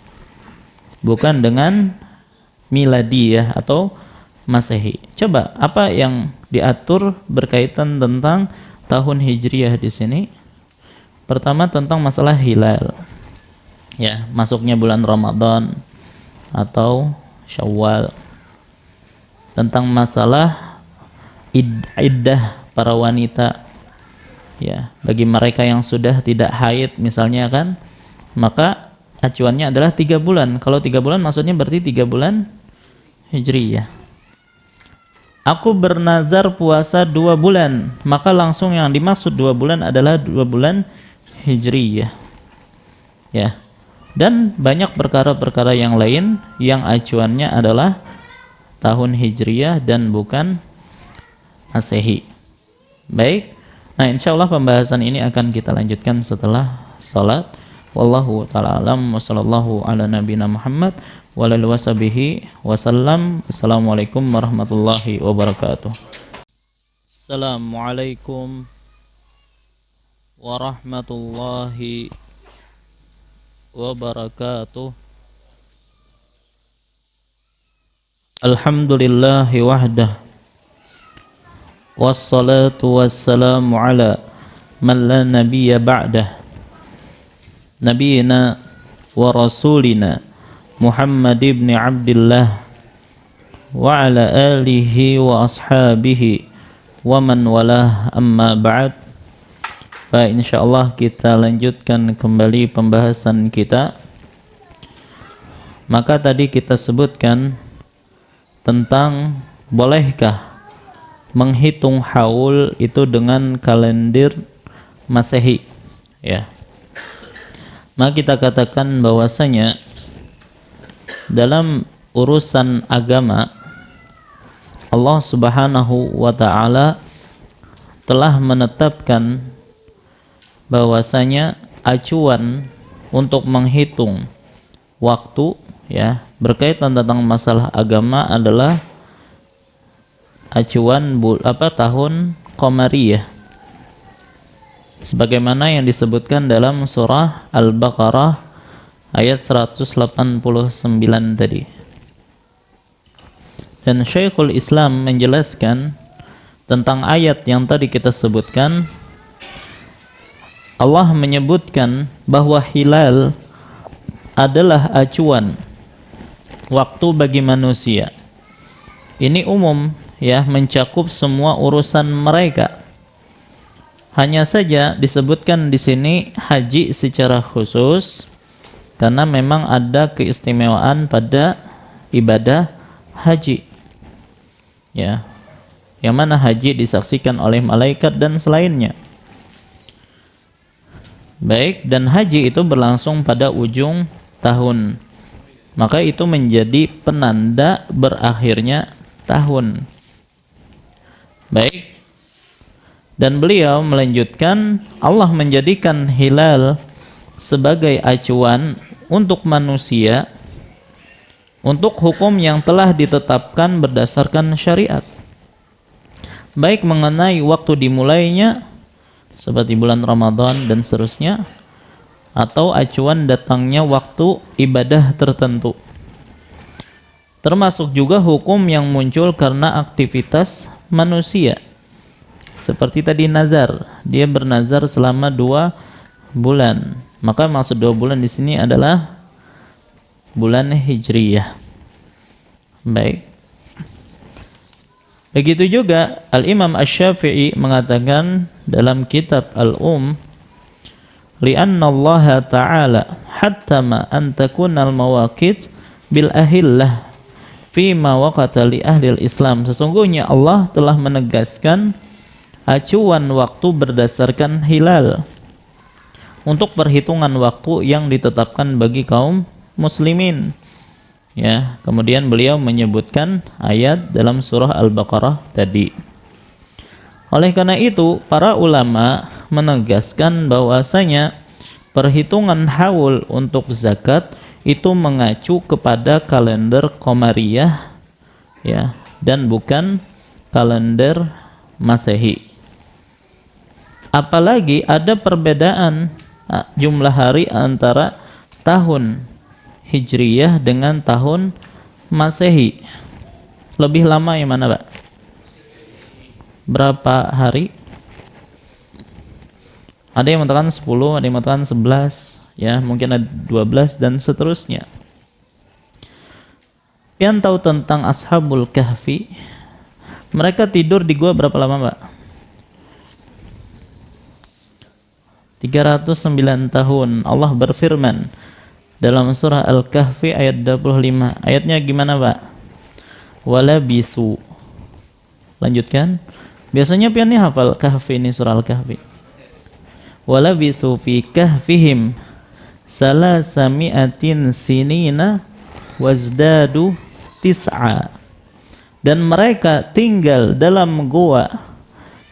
Bukan dengan Miladiyah atau Masehi. Coba apa yang diatur berkaitan tentang tahun Hijriyah di sini? Pertama tentang masalah hilal. ya, masuknya bulan Ramadan atau Syawal. Tentang masalah iddah para wanita, ya, bagi mereka yang sudah tidak haid misalnya kan, maka acuannya adalah 3 bulan. Kalau 3 bulan maksudnya berarti 3 bulan Hijriyah. Aku bernazar puasa 2 bulan, maka langsung yang dimaksud 2 bulan adalah 2 bulan Hijriyah, ya. Dan banyak perkara-perkara yang lain yang acuannya adalah tahun Hijriyah dan bukan Masehi. Baik, nah insyaallah pembahasan ini akan kita lanjutkan setelah salat. Wallahu ta'ala alam, wa sallallahu ala nabina Muhammad wa alihi washabihi wasallam. Assalamualaikum warahmatullahi wabarakatuh. Assalamualaikum warahmatullahi wabarakatuh. Alhamdulillahi wahdah, wassalatu wassalamu ala man la nabiyya ba'dah, nabiyina wa rasulina Muhammad ibn Abdillah wa ala alihi wa ashabihi wa man walah, amma ba'd. Baik, insyaallah kita lanjutkan kembali pembahasan kita. Maka tadi kita sebutkan tentang bolehkah menghitung haul itu dengan kalender Masehi, ya. Maka kita katakan bahwasanya dalam urusan agama Allah Subhanahu wa taala telah menetapkan bahwasanya acuan untuk menghitung waktu, ya, berkaitan tentang masalah agama adalah acuan tahun Qamariyah, sebagaimana yang disebutkan dalam surah Al-Baqarah ayat 189 tadi. Dan Syekhul Islam menjelaskan tentang ayat yang tadi kita sebutkan. Allah menyebutkan bahwa hilal adalah acuan waktu bagi manusia. Ini umum, ya, mencakup semua urusan mereka. Hanya saja disebutkan di sini haji secara khusus karena memang ada keistimewaan pada ibadah haji, ya, yang mana haji disaksikan oleh malaikat dan selainnya. Baik, dan haji itu berlangsung pada ujung tahun, maka itu menjadi penanda berakhirnya tahun. Baik, dan beliau melanjutkan, Allah menjadikan hilal sebagai acuan untuk manusia untuk hukum yang telah ditetapkan berdasarkan syariat, baik mengenai waktu dimulainya seperti bulan Ramadan dan seterusnya, atau acuan datangnya waktu ibadah tertentu. Termasuk juga hukum yang muncul karena aktivitas manusia, seperti tadi nazar, dia bernazar selama 2 bulan, maka maksud 2 bulan di sini adalah bulan Hijriyah. Baik, begitu juga Al-Imam Asy-Syafi'i mengatakan dalam kitab li'anna Allah Ta'ala hattama an takuna al-mawaqit bil ahillah fima waqata li ahli al-Islam. Sesungguhnya Allah telah menegaskan acuan waktu berdasarkan hilal untuk perhitungan waktu yang ditetapkan bagi kaum muslimin, ya. Kemudian beliau menyebutkan ayat dalam surah Al-Baqarah tadi. Oleh karena itu, para ulama menegaskan bahwasanya perhitungan haul untuk zakat itu mengacu kepada kalender Qamariyah, ya, dan bukan kalender Masehi. Apalagi ada perbedaan jumlah hari antara tahun Hijriyah dengan tahun Masehi. Lebih lama yang mana, Pak? Berapa hari? Ada yang mengatakan 10, ada yang mengatakan 11, Ya, mungkin ada 12 dan seterusnya. Yang tahu tentang Ashabul Kahfi, mereka tidur di gua berapa lama, Pak? 309 tahun. Allah berfirman dalam surah Al-Kahfi ayat 25. Ayatnya gimana, Pak? Walabisu. Lanjutkan. Biasanya pian nih hafal Kahfi ini, surah Al-Kahfi. Walabisu fi kahfihim salasami'atin sinina wazdadu tis'a. Dan mereka tinggal dalam goa,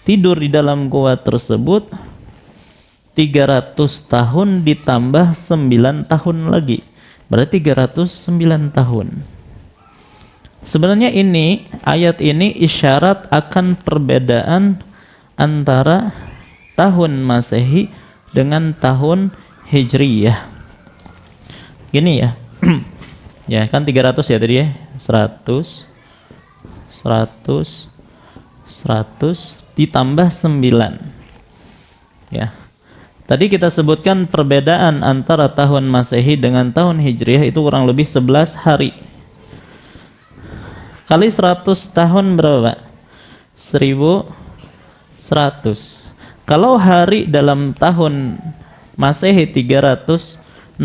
tidur di dalam goa tersebut 300 tahun ditambah 9 tahun lagi, berarti 309 tahun. Sebenarnya ini, ayat ini isyarat akan perbedaan antara tahun Masehi dengan tahun Hijriyah. Gini ya. Ya kan 300 ya tadi ya. 100 ditambah 9. Ya. Tadi kita sebutkan perbedaan antara tahun Masehi dengan tahun Hijriah itu kurang lebih 11 hari. Kali 100 tahun berapa, Pak? 1100. Kalau hari dalam tahun Masehi 365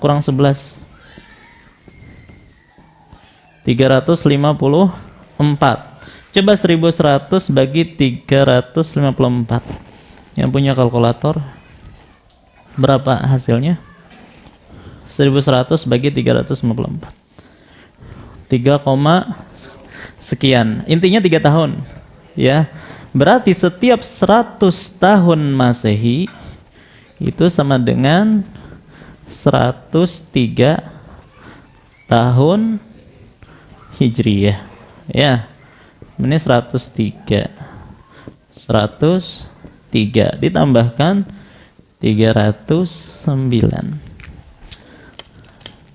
kurang 11. 354. Coba 1100 bagi 354. Yang punya kalkulator, berapa hasilnya? 1100 bagi 354. 3, sekian. Intinya 3 tahun. Ya. Berarti setiap 100 tahun Masehi itu sama dengan 103 tahun Hijriyah. Ya. Ini 103 ditambahkan 309.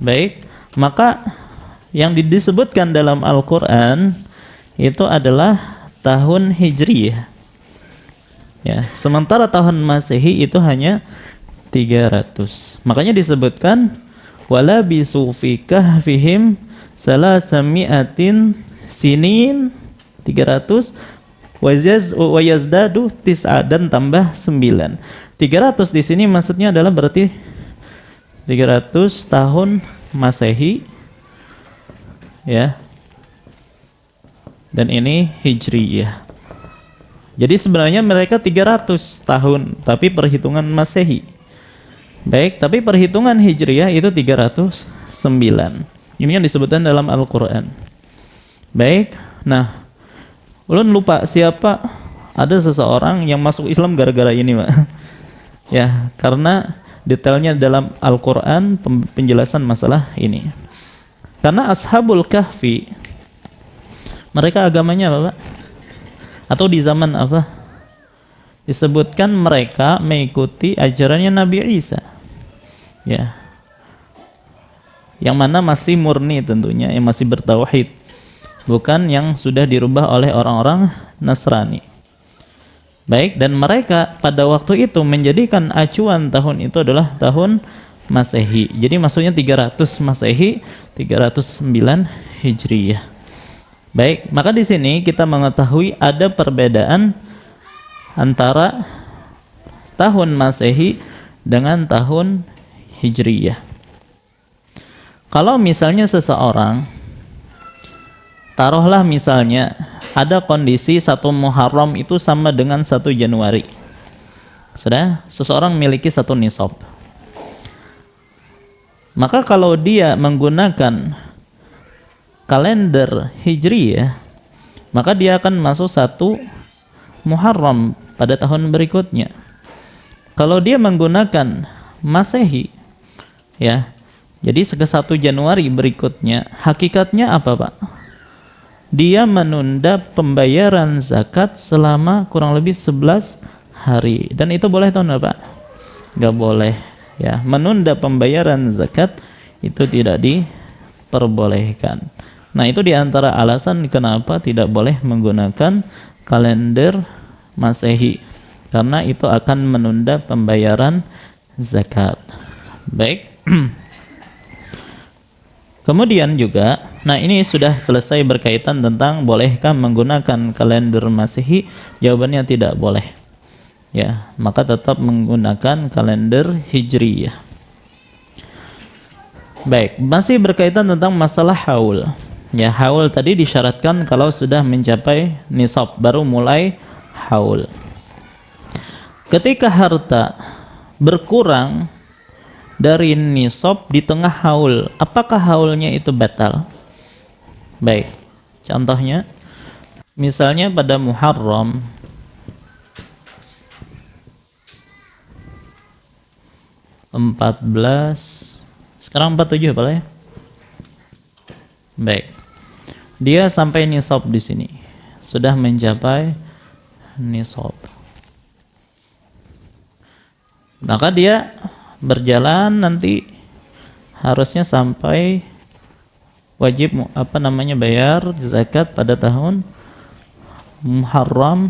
Baik, maka yang disebutkan dalam Al-Quran itu adalah tahun Hijriyah. Ya, sementara tahun Masehi itu hanya 300. Makanya disebutkan wala bisufi kahfihim salasami'atin sinin 300 wa yazdadu tis'a dan tambah 9. 300 di sini maksudnya adalah berarti 300 tahun Masehi ya. Dan ini Hijriyah. Jadi sebenarnya mereka 300 tahun tapi perhitungan Masehi. Baik, tapi perhitungan Hijriyah itu 309. Ini yang disebutkan dalam Al-Qur'an. Baik. Nah, ulun lupa siapa, ada seseorang yang masuk Islam gara-gara ini, Pak. Ya, karena detailnya dalam Al-Quran penjelasan masalah ini. Karena Ashabul Kahfi, mereka agamanya apa, Pak? Atau di zaman apa? Disebutkan mereka mengikuti ajarannya Nabi Isa. Ya. Yang mana masih murni tentunya, yang masih bertauhid. Bukan yang sudah dirubah oleh orang-orang Nasrani. Baik, dan mereka pada waktu itu menjadikan acuan tahun itu adalah tahun Masehi. Jadi maksudnya 300 Masehi, 309 Hijriyah. Baik, maka di sini kita mengetahui ada perbedaan antara tahun Masehi dengan tahun Hijriyah. Kalau misalnya seseorang, taruhlah misalnya ada kondisi 1 Muharram itu sama dengan 1 Januari. Sudah, seseorang memiliki 1 nisab. Maka kalau dia menggunakan kalender Hijriyah, maka dia akan masuk 1 Muharram pada tahun berikutnya. Kalau dia menggunakan Masehi, ya, jadi ke 1 Januari berikutnya, hakikatnya apa, Pak? Dia menunda pembayaran zakat selama kurang lebih 11 hari. Dan itu boleh atau enggak, Pak? Enggak boleh. Ya, menunda pembayaran zakat itu tidak diperbolehkan. Nah, itu diantara alasan kenapa tidak boleh menggunakan kalender Masehi. Karena itu akan menunda pembayaran zakat. Baik. Kemudian juga, nah ini sudah selesai berkaitan tentang bolehkah menggunakan kalender Masehi. Jawabannya tidak boleh. Ya, maka tetap menggunakan kalender Hijriyah. Baik, masih berkaitan tentang masalah haul. Ya, haul tadi disyaratkan kalau sudah mencapai nisab baru mulai haul. Ketika harta berkurang dari nisab di tengah haul, apakah haulnya itu batal? Baik, contohnya misalnya pada Muharram 14, sekarang 47 apa ya? Baik, dia sampai nisab di sini, sudah mencapai nisab, maka dia berjalan nanti harusnya sampai wajib bayar zakat pada tahun Muharram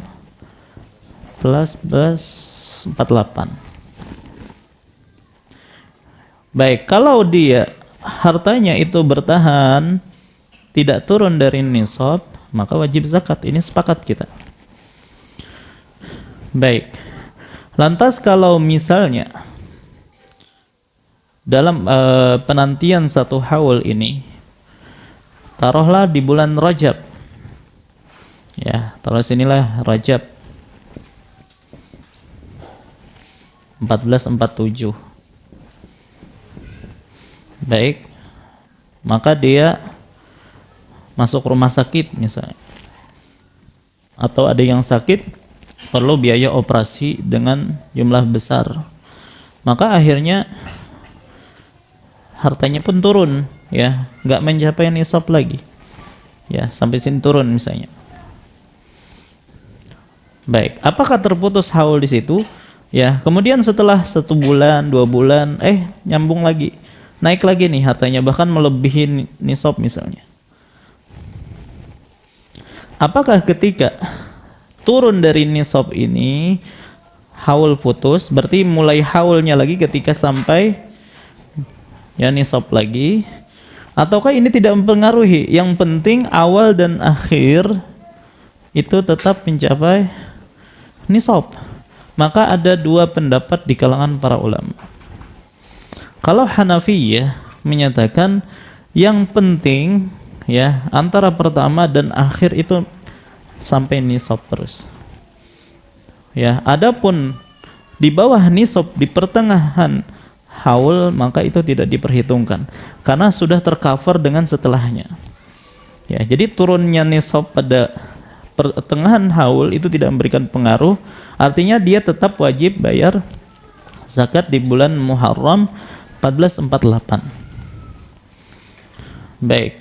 plus 48. Baik, kalau dia hartanya itu bertahan tidak turun dari nisab, maka wajib zakat. Ini sepakat kita. Baik, lantas kalau misalnya dalam penantian satu haul ini, taruhlah di bulan Rajab, ya, taruh sinilah Rajab 1447. Baik, maka dia masuk rumah sakit misalnya, atau ada yang sakit perlu biaya operasi dengan jumlah besar, maka akhirnya hartanya pun turun, ya, nggak mencapai nisab lagi, ya, sampai sini turun misalnya. Baik, apakah terputus haul di situ? Ya, kemudian setelah 1 bulan, 2 bulan, nyambung lagi, naik lagi nih hartanya, bahkan melebihi nisab misalnya. Apakah ketika turun dari nisab ini haul putus, berarti mulai haulnya lagi ketika sampai ya nisab lagi, ataukah ini tidak mempengaruhi? Yang penting awal dan akhir itu tetap mencapai nisab. Maka ada dua pendapat di kalangan para ulama. Kalau Hanafiyah menyatakan yang penting ya antara pertama dan akhir itu sampai nisab terus. Ya, adapun di bawah nisab di pertengahan haul maka itu tidak diperhitungkan karena sudah tercover dengan setelahnya. Ya, jadi turunnya nisab pada pertengahan haul itu tidak memberikan pengaruh, artinya dia tetap wajib bayar zakat di bulan Muharram 1448. Baik.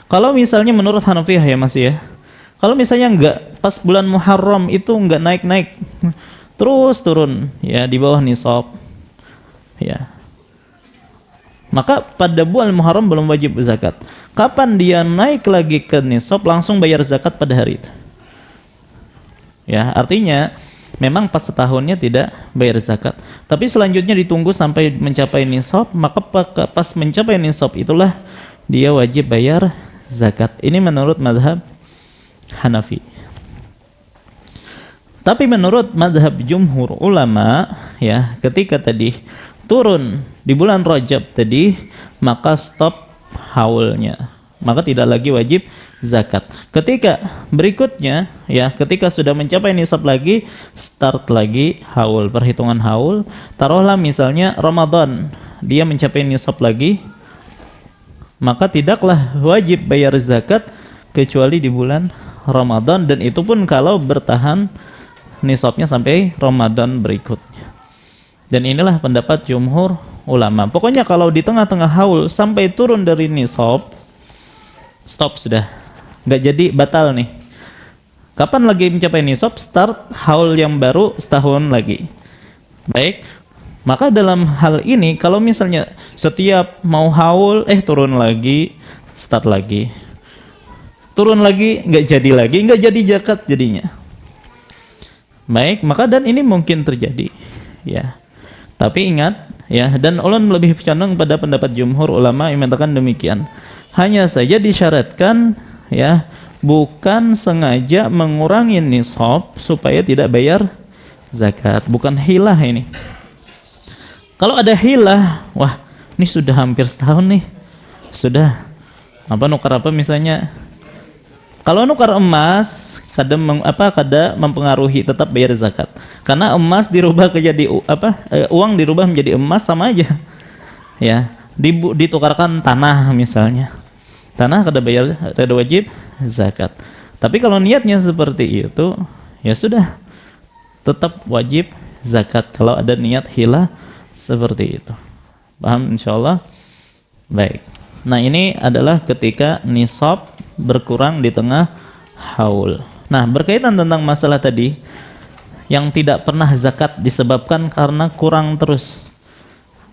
Kalau misalnya menurut Hanafiyah ya Mas ya, kalau misalnya enggak pas bulan Muharram itu enggak naik-naik, terus turun ya di bawah nisab, ya, maka pada bulan Muharram belum wajib zakat. Kapan dia naik lagi ke nisab langsung bayar zakat pada hari itu. Ya, artinya memang pas setahunnya tidak bayar zakat, tapi selanjutnya ditunggu sampai mencapai nisab, maka pas mencapai nisab itulah dia wajib bayar zakat. Ini menurut mazhab Hanafi. Tapi menurut mazhab jumhur ulama ya, ketika tadi turun di bulan Rajab tadi, maka stop haulnya, maka tidak lagi wajib zakat. Ketika berikutnya ya, ketika sudah mencapai nisab lagi, start lagi haul, perhitungan haul. Taruhlah misalnya Ramadan, dia mencapai nisab lagi, maka tidaklah wajib bayar zakat kecuali di bulan Ramadan, dan itu pun kalau bertahan nisabnya sampai Ramadan berikutnya. Dan inilah pendapat jumhur ulama. Pokoknya kalau di tengah-tengah haul sampai turun dari nisab, stop sudah, nggak jadi, batal nih. Kapan lagi mencapai nisab? Start haul yang baru setahun lagi. Baik, maka dalam hal ini kalau misalnya setiap mau haul turun lagi, start lagi, turun lagi, nggak jadi zakat jadinya. Baik, maka dan ini mungkin terjadi ya. Tapi ingat Ya, dan ulun lebih condong pada pendapat jumhur ulama yang mengatakan demikian. Hanya saja disyaratkan ya, bukan sengaja mengurangi nisab supaya tidak bayar zakat, bukan hilah ini. Kalau ada hilah, wah, ini sudah hampir setahun nih. Sudah nukar apa misalnya. Kalau nukar emas kadang mempengaruhi tetap bayar zakat. Karena emas dirubah jadi uang dirubah menjadi emas sama aja. Ya, ditukarkan tanah misalnya. Tanah kada wajib zakat. Tapi kalau niatnya seperti itu, ya sudah tetap wajib zakat kalau ada niat hilah seperti itu. Paham insyaallah? Baik. Nah, ini adalah ketika nisab berkurang di tengah haul. Nah, berkaitan tentang masalah tadi yang tidak pernah zakat disebabkan karena kurang terus.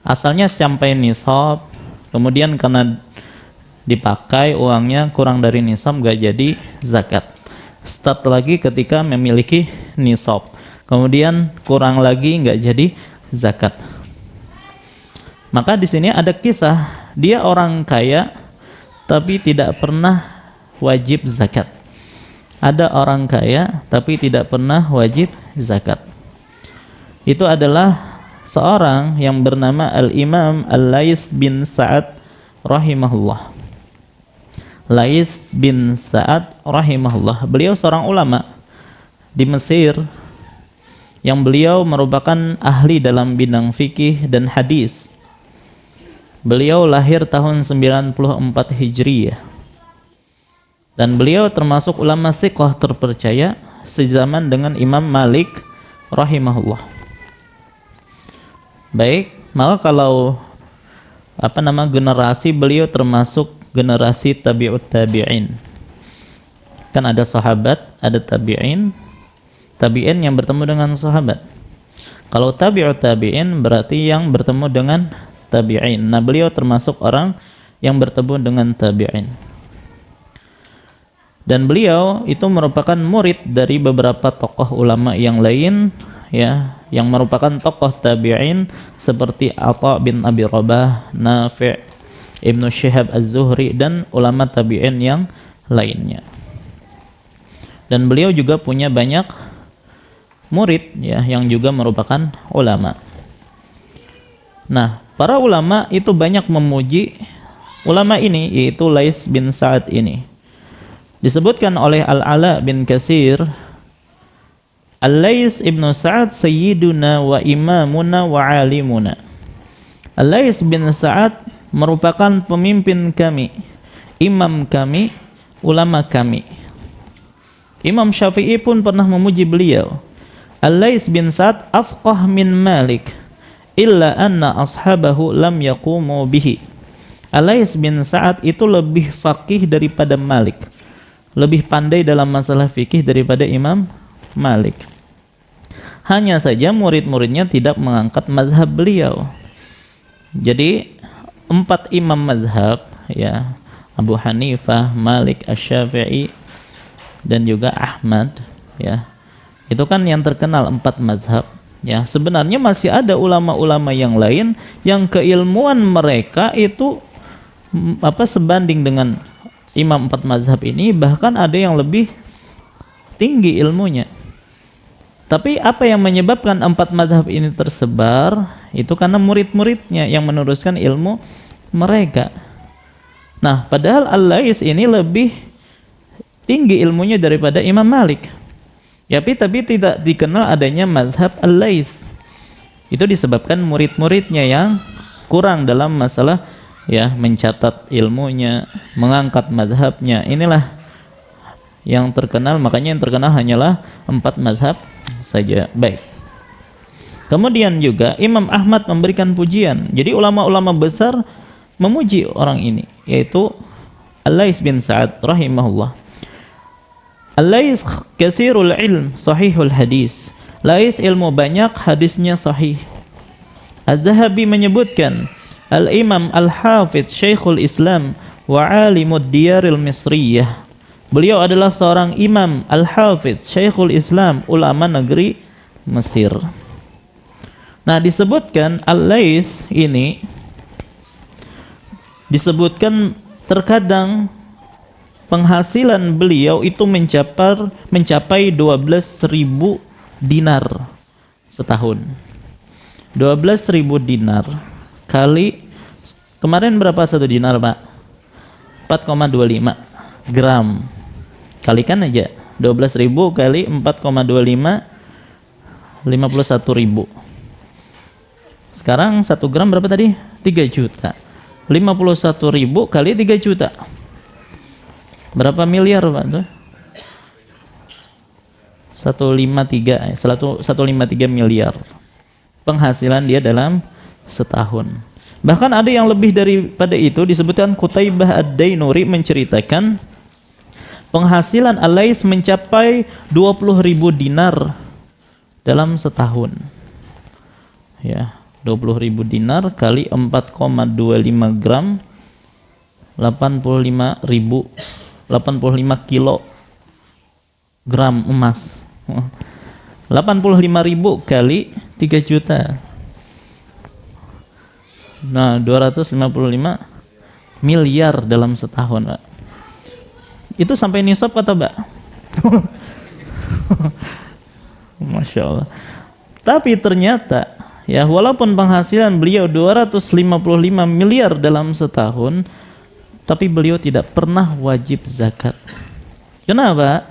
Asalnya sampai nisab, kemudian karena dipakai uangnya kurang dari nisab gak jadi zakat. Start lagi ketika memiliki nisab. Kemudian kurang lagi nggak jadi zakat. Maka di sini ada kisah, dia orang kaya tapi tidak pernah wajib zakat. Ada orang kaya tapi tidak pernah wajib zakat. Itu adalah seorang yang bernama Al-Imam Al-Laits bin Sa'ad rahimahullah. Laits bin Sa'ad rahimahullah. Beliau seorang ulama di Mesir yang beliau merupakan ahli dalam bidang fikih dan hadis. Beliau lahir tahun 94 Hijriyah. Dan beliau termasuk ulama siqah terpercaya sezaman dengan Imam Malik rahimahullah. Baik, maka kalau generasi beliau termasuk generasi tabi'ut tabi'in. Kan ada sahabat, ada tabi'in yang bertemu dengan sahabat. Kalau tabi'ut tabi'in berarti yang bertemu dengan tabi'in. Nah, beliau termasuk orang yang bertemu dengan tabi'in. Dan beliau itu merupakan murid dari beberapa tokoh ulama yang lain ya, yang merupakan tokoh tabi'in seperti Atha bin Abi Rabah, Nafi', Ibnu Syihab Az-Zuhri dan ulama tabi'in yang lainnya. Dan beliau juga punya banyak murid ya yang juga merupakan ulama. Nah, para ulama itu banyak memuji ulama ini, yaitu Laits bin Sa'ad ini. Disebutkan oleh Al-Ala bin Katsir, Al-Laits ibnu Sa'ad sayyiduna wa imamuna wa alimuna. Al-Laits bin Sa'ad merupakan pemimpin kami, imam kami, ulama kami. Imam Syafi'i pun pernah memuji beliau. Al-Laits bin Sa'ad afqah min Malik illa anna ashabahu lam yaqumu bihi. Al-Laits bin Sa'ad itu lebih faqih daripada Malik, lebih pandai dalam masalah fikih daripada Imam Malik. Hanya saja murid-muridnya tidak mengangkat mazhab beliau. Jadi 4 imam mazhab ya, Abu Hanifah, Malik, Asy-Syafi'i dan juga Ahmad ya. Itu kan yang terkenal 4 mazhab ya. Sebenarnya masih ada ulama-ulama yang lain yang keilmuan mereka itu sebanding dengan imam 4 mazhab ini, bahkan ada yang lebih tinggi ilmunya. Tapi apa yang menyebabkan 4 mazhab ini tersebar itu karena murid-muridnya yang meneruskan ilmu mereka. Nah, padahal Al-Laits ini lebih tinggi ilmunya daripada Imam Malik. Ya, tapi tidak dikenal adanya mazhab Al-Laits. Itu disebabkan murid-muridnya yang kurang dalam masalah ya mencatat ilmunya, mengangkat mazhabnya. Inilah yang terkenal, makanya yang terkenal hanyalah 4 mazhab saja. Baik. Kemudian juga Imam Ahmad memberikan pujian. Jadi ulama-ulama besar memuji orang ini, yaitu Al-Laits bin Sa'ad rahimahullah. Al-Laits katsirul ilm, sahihul hadis. Laits ilmu banyak, hadisnya sahih. Az-Zahabi menyebutkan Al-Imam Al-Hafidh Syekhul Islam wa alimud diyaril Misriyah. Beliau adalah seorang imam Al-Hafidh Syekhul Islam, ulama negeri Mesir. Nah, disebutkan Al-Laits ini disebutkan terkadang penghasilan beliau itu mencapai 12.000 dinar setahun. 12.000 dinar kali, kemarin berapa satu dinar, Pak? 4,25 gram. Kalikan aja 12.000 kali 4,25, 51.000. Sekarang 1 gram berapa tadi? 3 juta. 51.000 kali 3 juta. Berapa miliar, Pak? Tuh? 153 miliar penghasilan dia dalam setahun. Bahkan ada yang lebih daripada itu. Disebutkan Qutaibah Ad-Dainuri menceritakan penghasilan Al-Laits mencapai 20.000 dinar dalam setahun. Ya, 20.000 dinar kali 4,25 gram, 85 kilo gram emas. 85.000 kali 3 juta. Nah, 255 miliar dalam setahun, Pak. Itu sampai nisab kata, Mbak? Masya Allah. Tapi ternyata ya, walaupun penghasilan beliau 255 miliar dalam setahun, tapi beliau tidak pernah wajib zakat. Kenapa?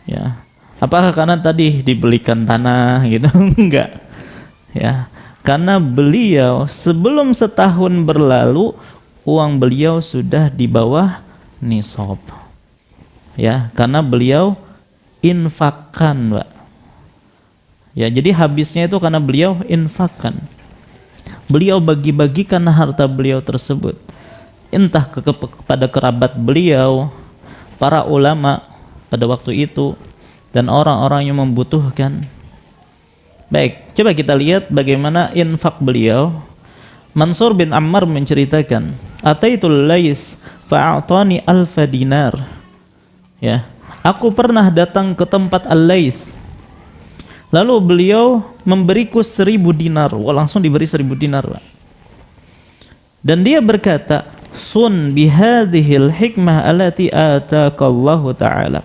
Ya, apakah karena tadi dibelikan tanah gitu? Enggak. Ya, karena beliau sebelum setahun berlalu uang beliau sudah di bawah nisab. Ya, karena beliau infakkan, Pak. Ya, jadi habisnya itu karena beliau infakkan. Beliau bagi-bagikan harta beliau tersebut, entah kepada kerabat beliau, para ulama pada waktu itu, dan orang-orang yang membutuhkan. Baik, coba kita lihat bagaimana infak beliau. Mansur bin Ammar menceritakan, "Ataitul Laits fa'atani alfa dinar." Ya, aku pernah datang ke tempat Al-Laits, lalu beliau memberiku 1.000 dinar. Wah, langsung diberi 1.000 dinar, Pak. Dan dia berkata, "Sun bihadhil hikmah allati ataqallahu ta'ala."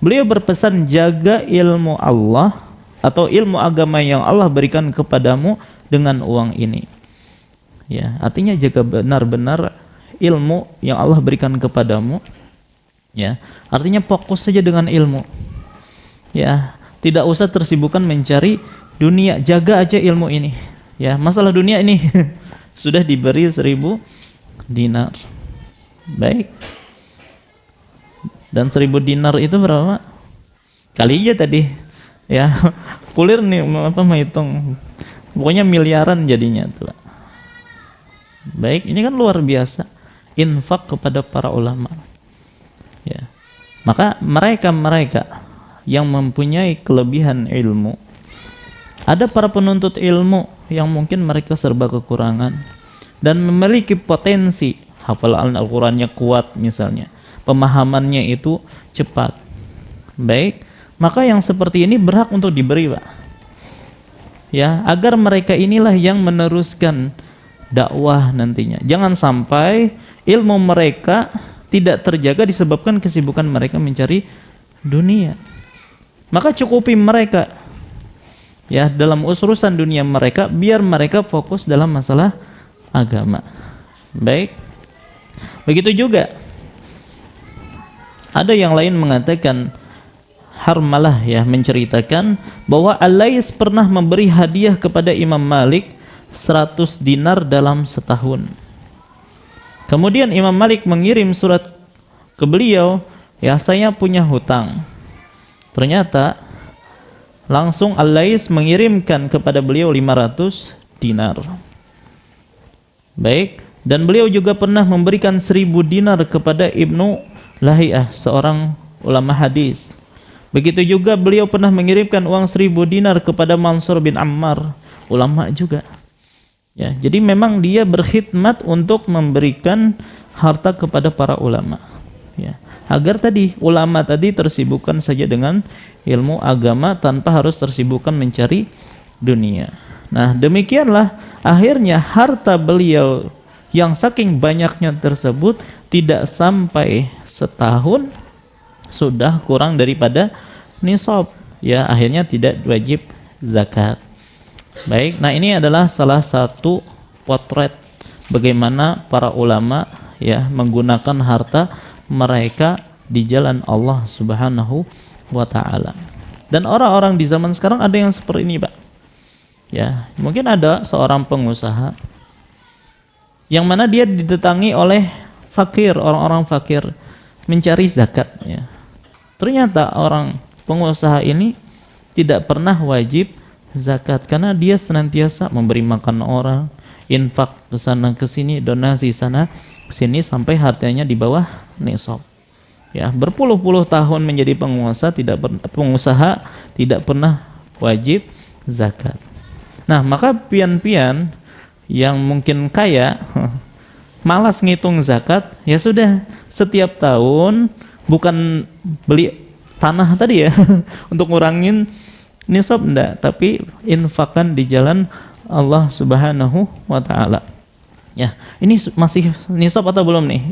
Beliau berpesan, jaga ilmu Allah atau ilmu agama yang Allah berikan kepadamu dengan uang ini. Ya, artinya jaga benar-benar ilmu yang Allah berikan kepadamu. Ya, artinya fokus saja dengan ilmu. Ya, tidak usah tersibukkan mencari dunia, jaga aja ilmu ini. Ya, masalah dunia ini sudah diberi 1.000 dinar. Baik. Dan 1.000 dinar itu berapa? Kali aja tadi. Ya, kulir nih apa menghitung. Pokoknya miliaran jadinya tuh. Baik, ini kan luar biasa infak kepada para ulama. Ya. Maka mereka yang mempunyai kelebihan ilmu, ada para penuntut ilmu yang mungkin mereka serba kekurangan dan memiliki potensi hafalan Al-Qur'annya kuat misalnya, pemahamannya itu cepat. Baik, maka yang seperti ini berhak untuk diberi, Pak. Ya, agar mereka inilah yang meneruskan dakwah nantinya. Jangan sampai ilmu mereka tidak terjaga disebabkan kesibukan mereka mencari dunia. Maka cukupi mereka ya dalam urusan dunia mereka, biar mereka fokus dalam masalah agama. Baik. Begitu juga ada yang lain mengatakan, Harmalah ya menceritakan bahwa Al-Laits pernah memberi hadiah kepada Imam Malik 100 dinar dalam setahun. Kemudian Imam Malik mengirim surat ke beliau, ya saya punya hutang. Ternyata langsung Al-Laits mengirimkan kepada beliau 500 dinar. Baik, dan beliau juga pernah memberikan 1.000 dinar kepada Ibnu Lahiyah, seorang ulama hadis. Begitu juga beliau pernah mengirimkan uang 1.000 dinar kepada Mansur bin Ammar, ulama juga. Ya, jadi memang dia berkhidmat untuk memberikan harta kepada para ulama. Ya, agar tadi ulama tadi tersibukkan saja dengan ilmu agama tanpa harus tersibukkan mencari dunia. Nah, demikianlah akhirnya harta beliau yang saking banyaknya tersebut tidak sampai setahun sudah kurang daripada nisab, ya akhirnya tidak wajib zakat. Baik, nah ini adalah salah satu potret bagaimana para ulama ya menggunakan harta mereka di jalan Allah Subhanahu wa taala. Dan orang-orang di zaman sekarang ada yang seperti ini, Pak. Ya, mungkin ada seorang pengusaha yang mana dia didatangi oleh fakir, orang-orang fakir mencari zakat ya. Ternyata orang pengusaha ini tidak pernah wajib zakat karena dia senantiasa memberi makan orang, infak ke sana ke sini, donasi sana sini sampai hartanya di bawah nisab. Ya, berpuluh-puluh tahun menjadi pengusaha tidak pernah wajib zakat. Nah, maka pian-pian yang mungkin kaya malas ngitung zakat, ya sudah setiap tahun bukan beli tanah tadi ya untuk ngurangin nisab enggak, tapi infakkan di jalan Allah Subhanahu wa taala. Ya, ini masih nisab atau belum nih?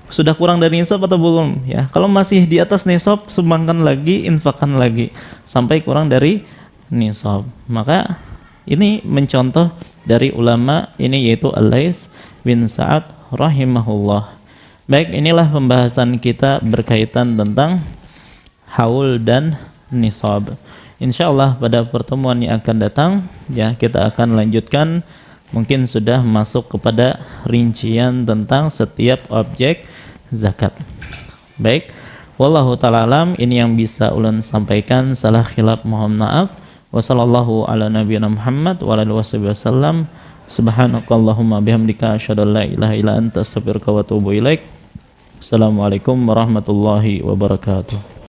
Sudah kurang dari nisab atau belum? Ya, kalau masih di atas nisab, sumbangkan lagi, infakkan lagi sampai kurang dari nisab. Maka ini mencontoh dari ulama ini yaitu Al-Laits bin Sa'ad rahimahullah. Baik, inilah pembahasan kita berkaitan tentang haul dan nisab. Insyaallah pada pertemuan yang akan datang ya kita akan lanjutkan, mungkin sudah masuk kepada rincian tentang setiap objek zakat. Baik, wallahu ta'ala alam, ini yang bisa ulun sampaikan, salah khilaf mohon maaf. Wassallallahu ala nabiyina Muhammad wa ala alihi wasallam. Subhanakallahumma bihamdika asyhadu an la ilaha illa anta astaghfiruka wa atubu ilaik. Assalamualaikum warahmatullahi wabarakatuh.